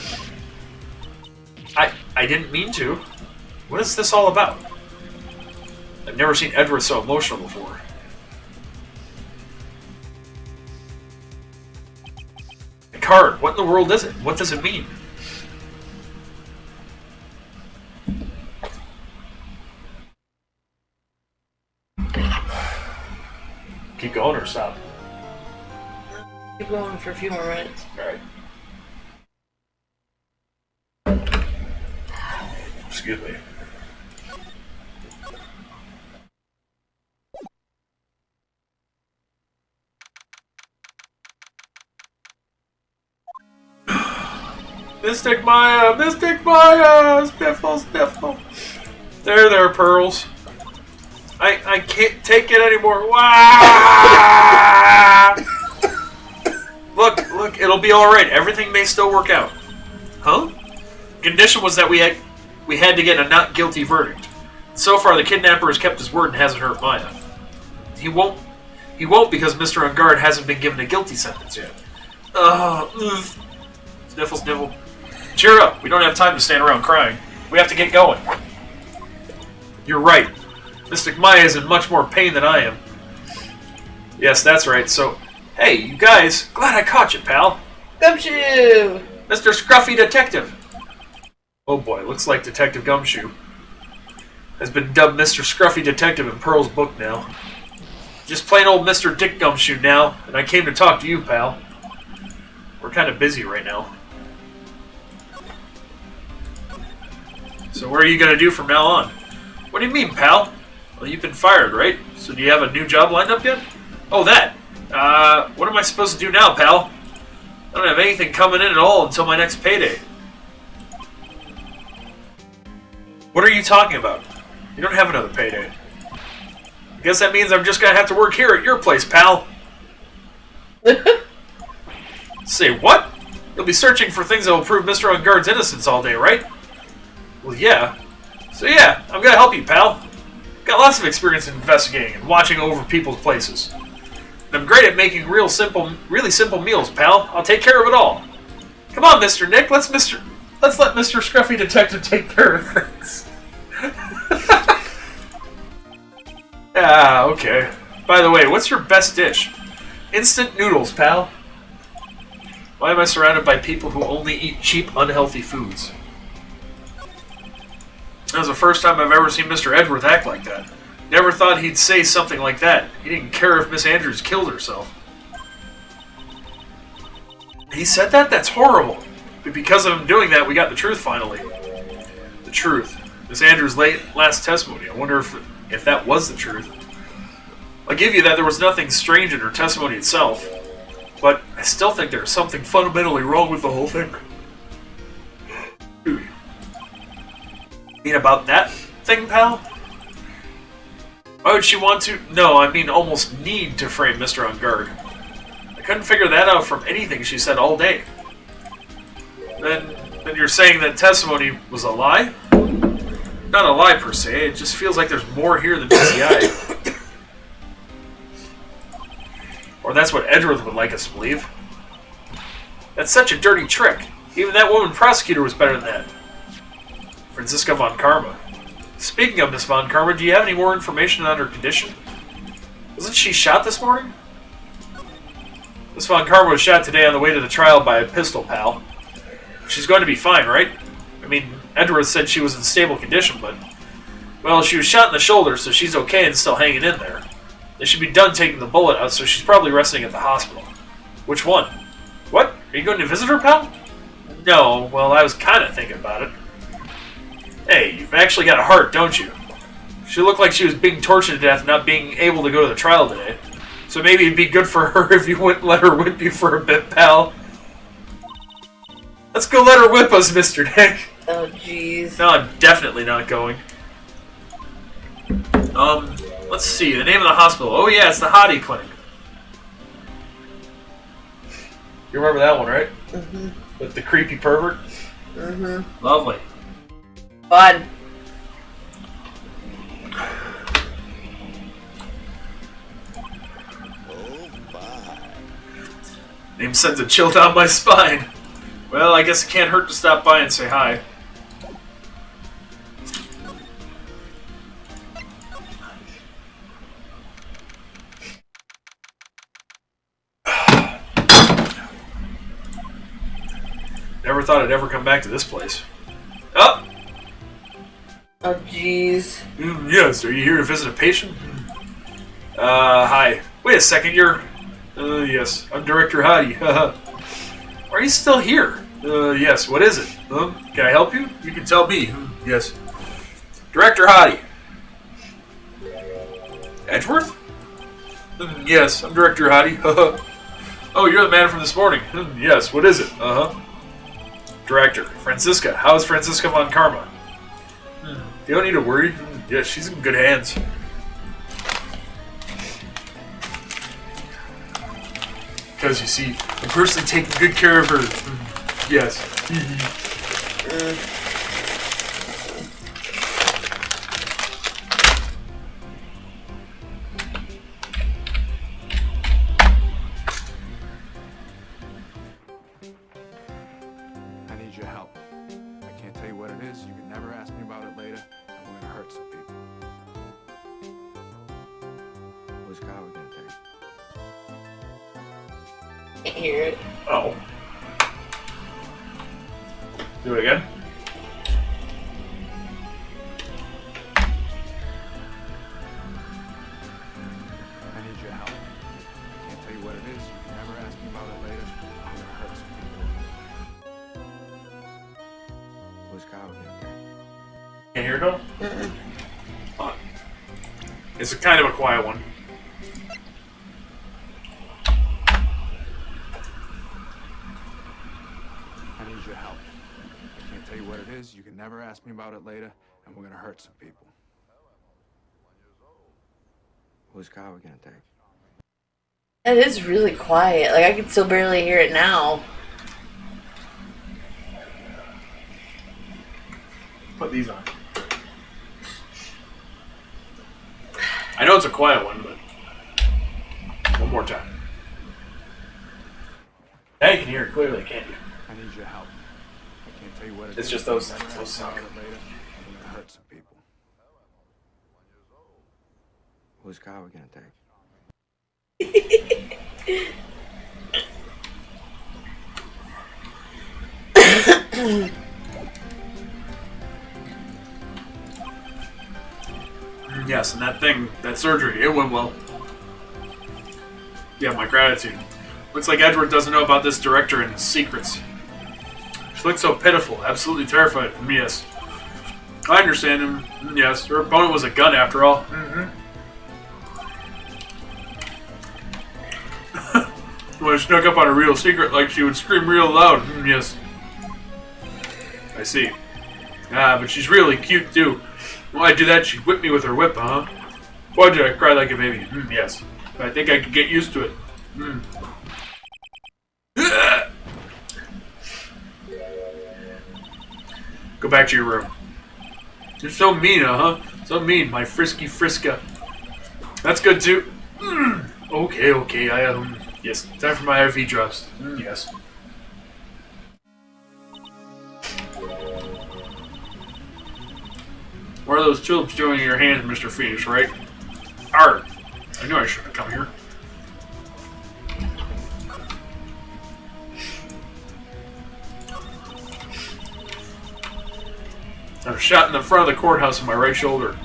I didn't mean to. What is this all about? I've never seen Edgeworth so emotional before. card. What in the world is it? What does it mean? Keep going or stop? Keep going for a few more minutes. Alright. Excuse me. Mystic Maya! Mystic Maya! Spiffle, spiffle. There, Pearls. I can't take it anymore. Wow! Look, it'll be alright. Everything may still work out. Huh? The condition was that we had to get a not guilty verdict. So far, the kidnapper has kept his word and hasn't hurt Maya. He won't because Mr. On Guard hasn't been given a guilty sentence yet. Sniffle, sniffle. Cheer up. We don't have time to stand around crying. We have to get going. You're right. Mystic Maya is in much more pain than I am. Yes, that's right. So, hey, you guys. Glad I caught you, pal. Gumshoe! Mr. Scruffy Detective. Oh boy, looks like Detective Gumshoe has been dubbed Mr. Scruffy Detective in Pearl's book now. Just plain old Mr. Dick Gumshoe now, and I came to talk to you, pal. We're kind of busy right now. So what are you going to do from now on? What do you mean, pal? Well, you've been fired, right? So do you have a new job lined up yet? Oh, that. What am I supposed to do now, pal? I don't have anything coming in at all until my next payday. What are you talking about? You don't have another payday. I guess that means I'm just going to have to work here at your place, pal. Say what? You'll be searching for things that will prove Mr. On Guard's innocence all day, right? Well, yeah. So yeah, I'm going to help you, pal. Got lots of experience in investigating and watching over people's places. And I'm great at making really simple meals, pal. I'll take care of it all. Come on, Mr. Nick, let's let Mr. Scruffy Detective take care of things. Okay. By the way, what's your best dish? Instant noodles, pal. Why am I surrounded by people who only eat cheap, unhealthy foods? That was the first time I've ever seen Mr. Edgeworth act like that. Never thought he'd say something like that. He didn't care if Miss Andrews killed herself. He said that? That's horrible. But because of him doing that, we got the truth finally. The truth. Miss Andrews' last testimony. I wonder if that was the truth. I'll give you that there was nothing strange in her testimony itself. But I still think there's something fundamentally wrong with the whole thing. You mean about that thing, pal? Why would she want to? No, I mean almost need to frame Mr. On Guard. I couldn't figure that out from anything she said all day. Then you're saying that testimony was a lie? Not a lie per se, it just feels like there's more here than meets the eye. Or that's what Edgeworth would like us to believe. That's such a dirty trick. Even that woman prosecutor was better than that. Franziska von Karma. Speaking of Miss von Karma, do you have any more information on her condition? Wasn't she shot this morning? Miss von Karma was shot today on the way to the trial by a pistol pal. She's going to be fine, right? I mean, Edgeworth said she was in stable condition, but... Well, she was shot in the shoulder, so she's okay and still hanging in there. They should be done taking the bullet out, so she's probably resting at the hospital. Which one? What? Are you going to visit her, pal? No, well, I was kind of thinking about it. Hey, you've actually got a heart, don't you? She looked like she was being tortured to death, not being able to go to the trial today. So maybe it'd be good for her if you wouldn't let her whip you for a bit, pal. Let's go let her whip us, Mr. Nick. Oh, jeez. No, I'm definitely not going. Let's see, the name of the hospital. Oh yeah, it's the Hottie Clinic. You remember that one, right? Mm-hmm. With the creepy pervert? Mm-hmm. Lovely. Fun. Name sends a chill down my spine. Well, I guess it can't hurt to stop by and say hi. thought I'd ever come back to this place. Oh! Oh, jeez. Yes, are you here to visit a patient? Hi. Wait a second, you're... yes, I'm Director Hadi. Why are you still here? Yes, what is it? Can I help you? You can tell me. Yes. Director Hadi. Edgeworth? Yes, I'm Director Hadi. Oh, you're the man from this morning. Yes, what is it? Director, Francisca. How is Francisca von Karma? You don't need to worry. Yes, she's in good hands. Because, you see, I'm personally taking good care of her. Yes. I need your help. I can't tell you what it is. You can never ask me about it later. I'm going to hurt some people. Which car are we going to take? Can't hear it. Oh. Do it again. I need your help. I can't tell you what it is. You can never ask me about it later. I'm going to hurt some people. Which car are we going to take? Can't hear it though? It's a kind of a quiet one. I need your help. I can't tell you what it is. You can never ask me about it later, and we're gonna hurt some people. Which car are we gonna take? It is really quiet. Like, I can still barely hear it now. Put these on. I know it's a quiet one, but one more time. Now you can hear it clearly, can't you? I need your help. I can't tell you what it is. It's just those You can never those ask me sound. about it later, and we're gonna hurt some people. Which car are we gonna take? Yes, and that surgery, it went well. Yeah, my gratitude. Looks like Edward doesn't know about this director and his secrets. She looked so pitiful, absolutely terrified. Yes. I understand him. Yes, her opponent was a gun after all. When she snuck up on a real secret, like she would scream real loud. Yes. I see. Ah, but she's really cute too. Why'd I do that? She'd whip me with her whip, huh? Why did I cry like a baby? Yes. I think I could get used to it. Go back to your room. You're so mean, huh? So mean, my frisky Friska. That's good too. Okay. Yes, time for my IV drops. Yes. What are those tulips doing in your hands, Mr. Phoenix, right? Arr! I knew I shouldn't have come here. I was shot in the front of the courthouse in my right shoulder.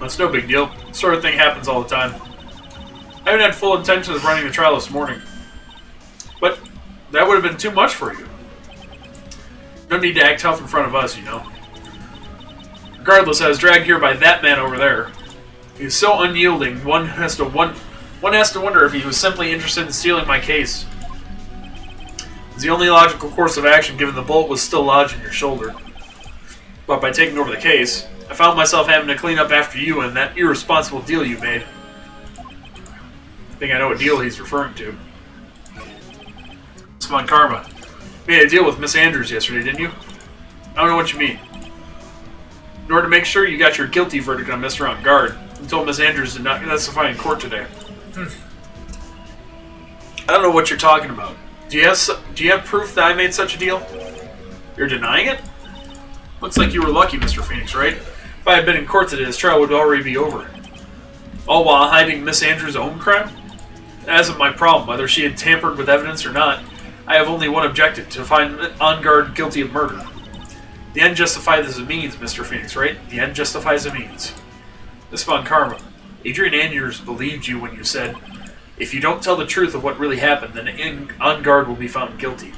That's no big deal. This sort of thing happens all the time. I haven't had full intention of running the trial this morning. But that would have been too much for you. No need to act tough in front of us, you know. Regardless, I was dragged here by that man over there. He is so unyielding, one has to wonder if he was simply interested in stealing my case. It's the only logical course of action given the bullet was still lodged in your shoulder. But by taking over the case, I found myself having to clean up after you and that irresponsible deal you made. I think I know what deal he's referring to. It's von Karma. You made a deal with Miss Andrews yesterday, didn't you? I don't know what you mean. In order to make sure you got your guilty verdict on Mr. On Guard, you told Miss Andrews to not testify in court today. I don't know what you're talking about. Do you have proof that I made such a deal? You're denying it? Looks like you were lucky, Mr. Phoenix, right? If I had been in court today, this trial would already be over. All while hiding Miss Andrews' own crime? That isn't my problem, whether she had tampered with evidence or not. I have only one objective, to find On Guard guilty of murder. The end justifies the means, Mr. Phoenix, right? The end justifies the means. Miss Von Karma, Adrian Anders believed you when you said, if you don't tell the truth of what really happened, then On Guard will be found guilty.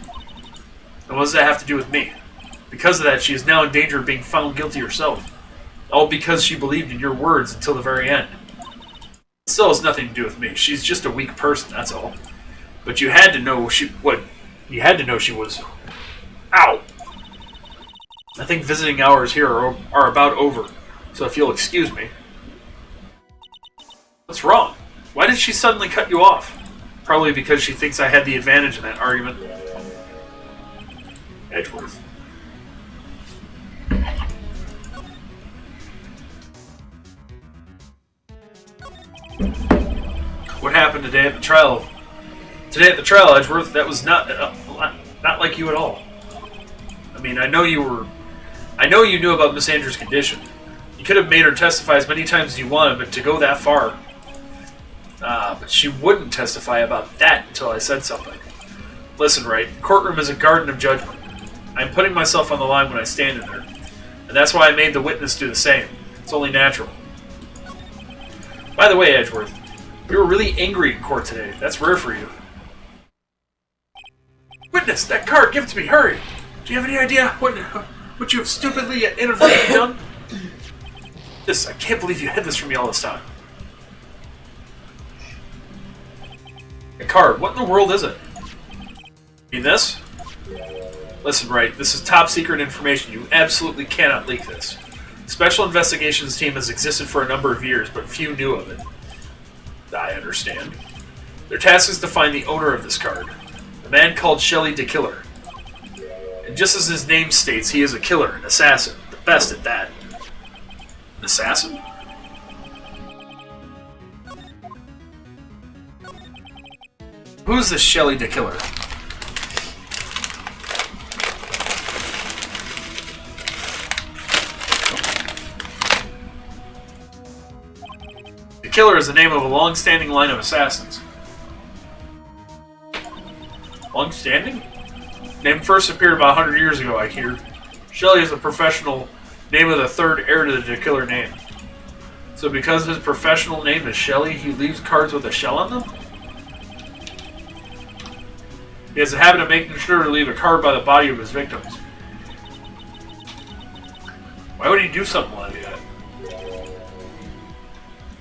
And what does that have to do with me? Because of that, she is now in danger of being found guilty herself. All because she believed in your words until the very end. It still has nothing to do with me. She's just a weak person, that's all. But you had to know she was. Ow! I think visiting hours here are about over, so if you'll excuse me. What's wrong? Why did she suddenly cut you off? Probably because she thinks I had the advantage in that argument. Edgeworth. What happened today at the trial? Today at the trial, Edgeworth, that was not like you at all. I mean, I know you knew about Miss Andrews' condition. You could have made her testify as many times as you wanted, but to go that far... but she wouldn't testify about that until I said something. Listen, Wright, the courtroom is a garden of judgment. I'm putting myself on the line when I stand in there. And that's why I made the witness do the same. It's only natural. By the way, Edgeworth, you were really angry in court today. That's rare for you. Witness, that card, give it to me, hurry! Do you have any idea what you have stupidly yet inadvertently done? I can't believe you hid this from me all this time. A card, what in the world is it? You mean this? Listen, Wright, this is top secret information. You absolutely cannot leak this. The Special Investigations Team has existed for a number of years, but few knew of it. I understand. Their task is to find the owner of this card, a man called Shelley the Killer. And just as his name states, he is a killer, an assassin, the best at that. An assassin? Who's this Shelley the Killer? The Killer is the name of a long-standing line of assassins. Long-standing? Name first appeared about 100 years ago, I hear. Shelley is a professional name of the third heir to the Killer name. So because his professional name is Shelley, he leaves cards with a shell on them? He has a habit of making sure to leave a card by the body of his victims. Why would he do something like that?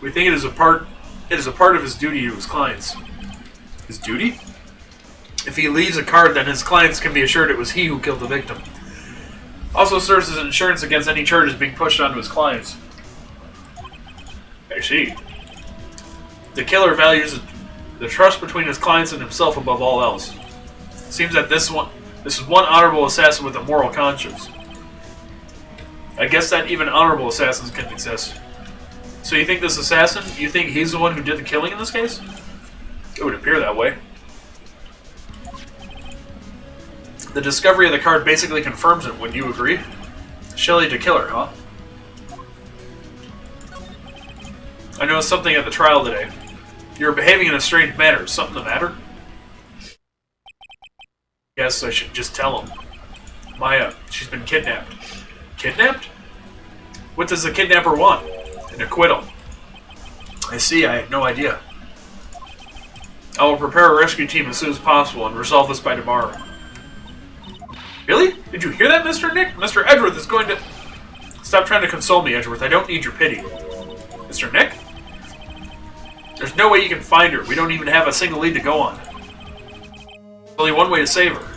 We think it is a part of his duty to his clients. His duty? If he leaves a card, then his clients can be assured it was he who killed the victim. Also serves as insurance against any charges being pushed onto his clients. I see. The Killer values the trust between his clients and himself above all else. Seems that this is one honorable assassin with a moral conscience. I guess that even honorable assassins can exist. So you think this assassin, you think he's the one who did the killing in this case? It would appear that way. The discovery of the card basically confirms it, wouldn't you agree? Shelley the Killer, huh? I noticed something at the trial today. You were behaving in a strange manner. Is something the matter? Guess I should just tell him. Maya, she's been kidnapped. Kidnapped? What does the kidnapper want? An acquittal. I see, I had no idea. I will prepare a rescue team as soon as possible and resolve this by tomorrow. Really? Did you hear that, Mr. Nick? Mr. Edgeworth is going to... Stop trying to console me, Edgeworth. I don't need your pity. Mr. Nick? There's no way you can find her. We don't even have a single lead to go on. There's only one way to save her.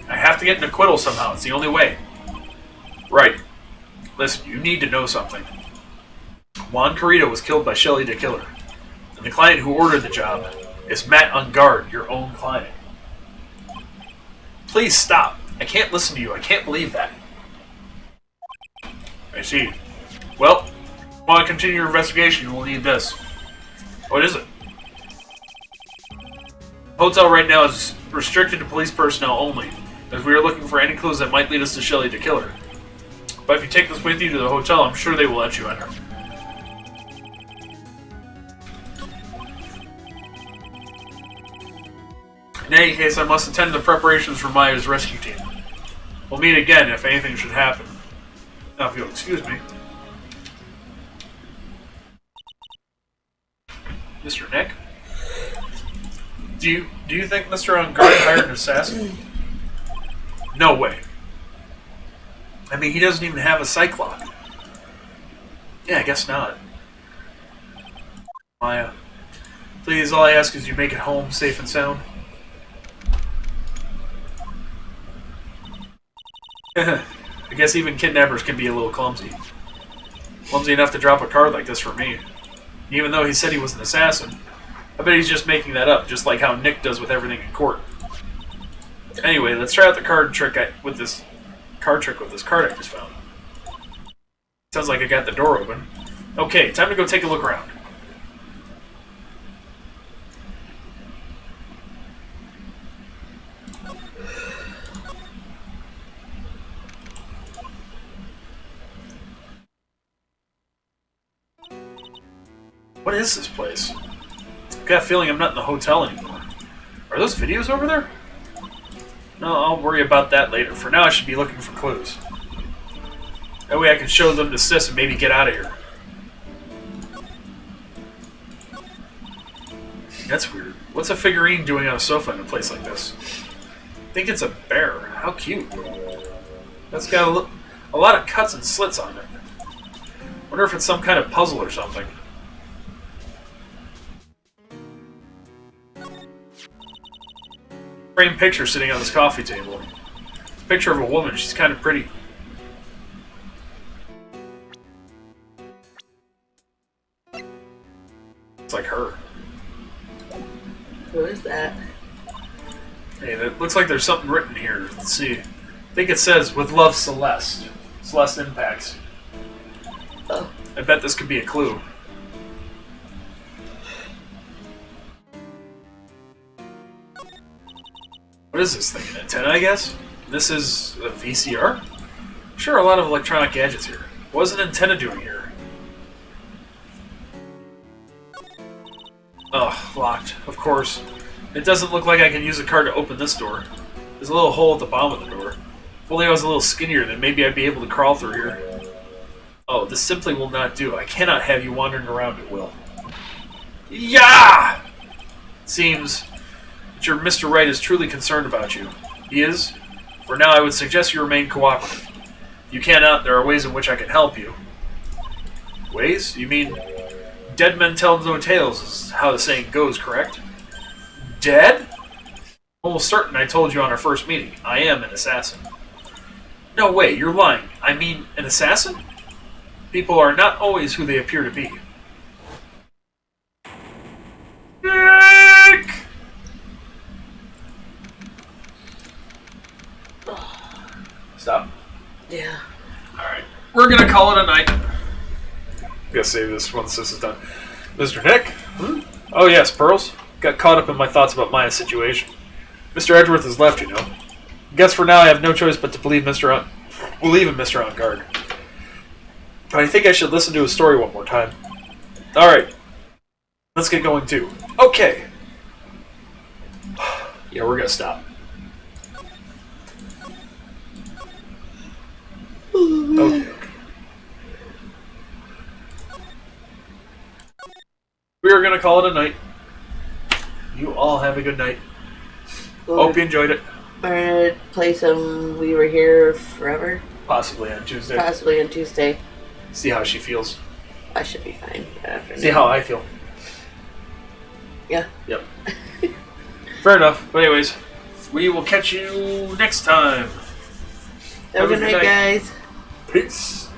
I have to get an acquittal somehow. It's the only way. Right. Listen, you need to know something. Juan Carrito was killed by Shelley the Killer. And the client who ordered the job is Matt On Guard, your own client. Please stop. I can't listen to you. I can't believe that. I see. Well, if you want to continue your investigation, you will need this. What is it? The hotel right now is restricted to police personnel only, as we are looking for any clues that might lead us to Shelley the Killer. But if you take this with you to the hotel, I'm sure they will let you enter. In any case, I must attend to the preparations for Maya's rescue team. We'll meet again if anything should happen. Now, if you'll excuse me. Mr. Nick? Do you think Mr. On Guard hired an assassin? No way. I mean, he doesn't even have a cyclock. Yeah, I guess not. Maya, please, all I ask is you make it home safe and sound. I guess even kidnappers can be a little clumsy. Clumsy enough to drop a card like this for me. Even though he said he was an assassin, I bet he's just making that up, just like how Nick does with everything in court. Anyway, let's try out the card trick with this card I just found. Sounds like I got the door open. Okay, time to go take a look around. What is this place? I've got a feeling I'm not in the hotel anymore. Are those videos over there? No, I'll worry about that later. For now, I should be looking for clues. That way I can show them to Sis and maybe get out of here. That's weird. What's a figurine doing on a sofa in a place like this? I think it's a bear. How cute. That's got a lot of cuts and slits on it. Wonder if it's some kind of puzzle or something. Framed picture sitting on this coffee table. Picture of a woman. She's kind of pretty. It's like her. Who is that? Hey, that looks like there's something written here. Let's see. I think it says, "With love, Celeste." Celeste Impacts. Oh. I bet this could be a clue. What is this thing? An antenna, I guess? This is a VCR? Sure, a lot of electronic gadgets here. What is an antenna doing here? Ugh, locked. Of course. It doesn't look like I can use a card to open this door. There's a little hole at the bottom of the door. If only I was a little skinnier, then maybe I'd be able to crawl through here. Oh, this simply will not do. I cannot have you wandering around at will. Yeah! Seems that your Mr. Right is truly concerned about you. He is? For now, I would suggest you remain cooperative. If you cannot, there are ways in which I can help you. Ways? You mean, dead men tell no tales is how the saying goes, correct? Dead? Almost certain I told you on our first meeting. I am an assassin. No way, you're lying. I mean, an assassin? People are not always who they appear to be. Nick! Stop. Yeah. Alright. We're gonna call it a night. Gotta save this once this is done. Mr. Nick? Hmm? Oh yes, Pearls. Got caught up in my thoughts about Maya's situation. Mr. Edgeworth has left, you know. Guess for now I have no choice but to believe in Mr. On Guard. But I think I should listen to his story one more time. Alright. Let's get going too. Okay. Yeah, we're gonna stop. Okay. We are gonna call it a night. You all have a good night. Hope you enjoyed it. We're gonna play some We Were Here Forever. Possibly on Tuesday. Possibly on Tuesday. See how she feels. I should be fine. See how I feel. Yeah. Yep. Fair enough. But anyways, we will catch you next time. Have a good night, guys. Peace.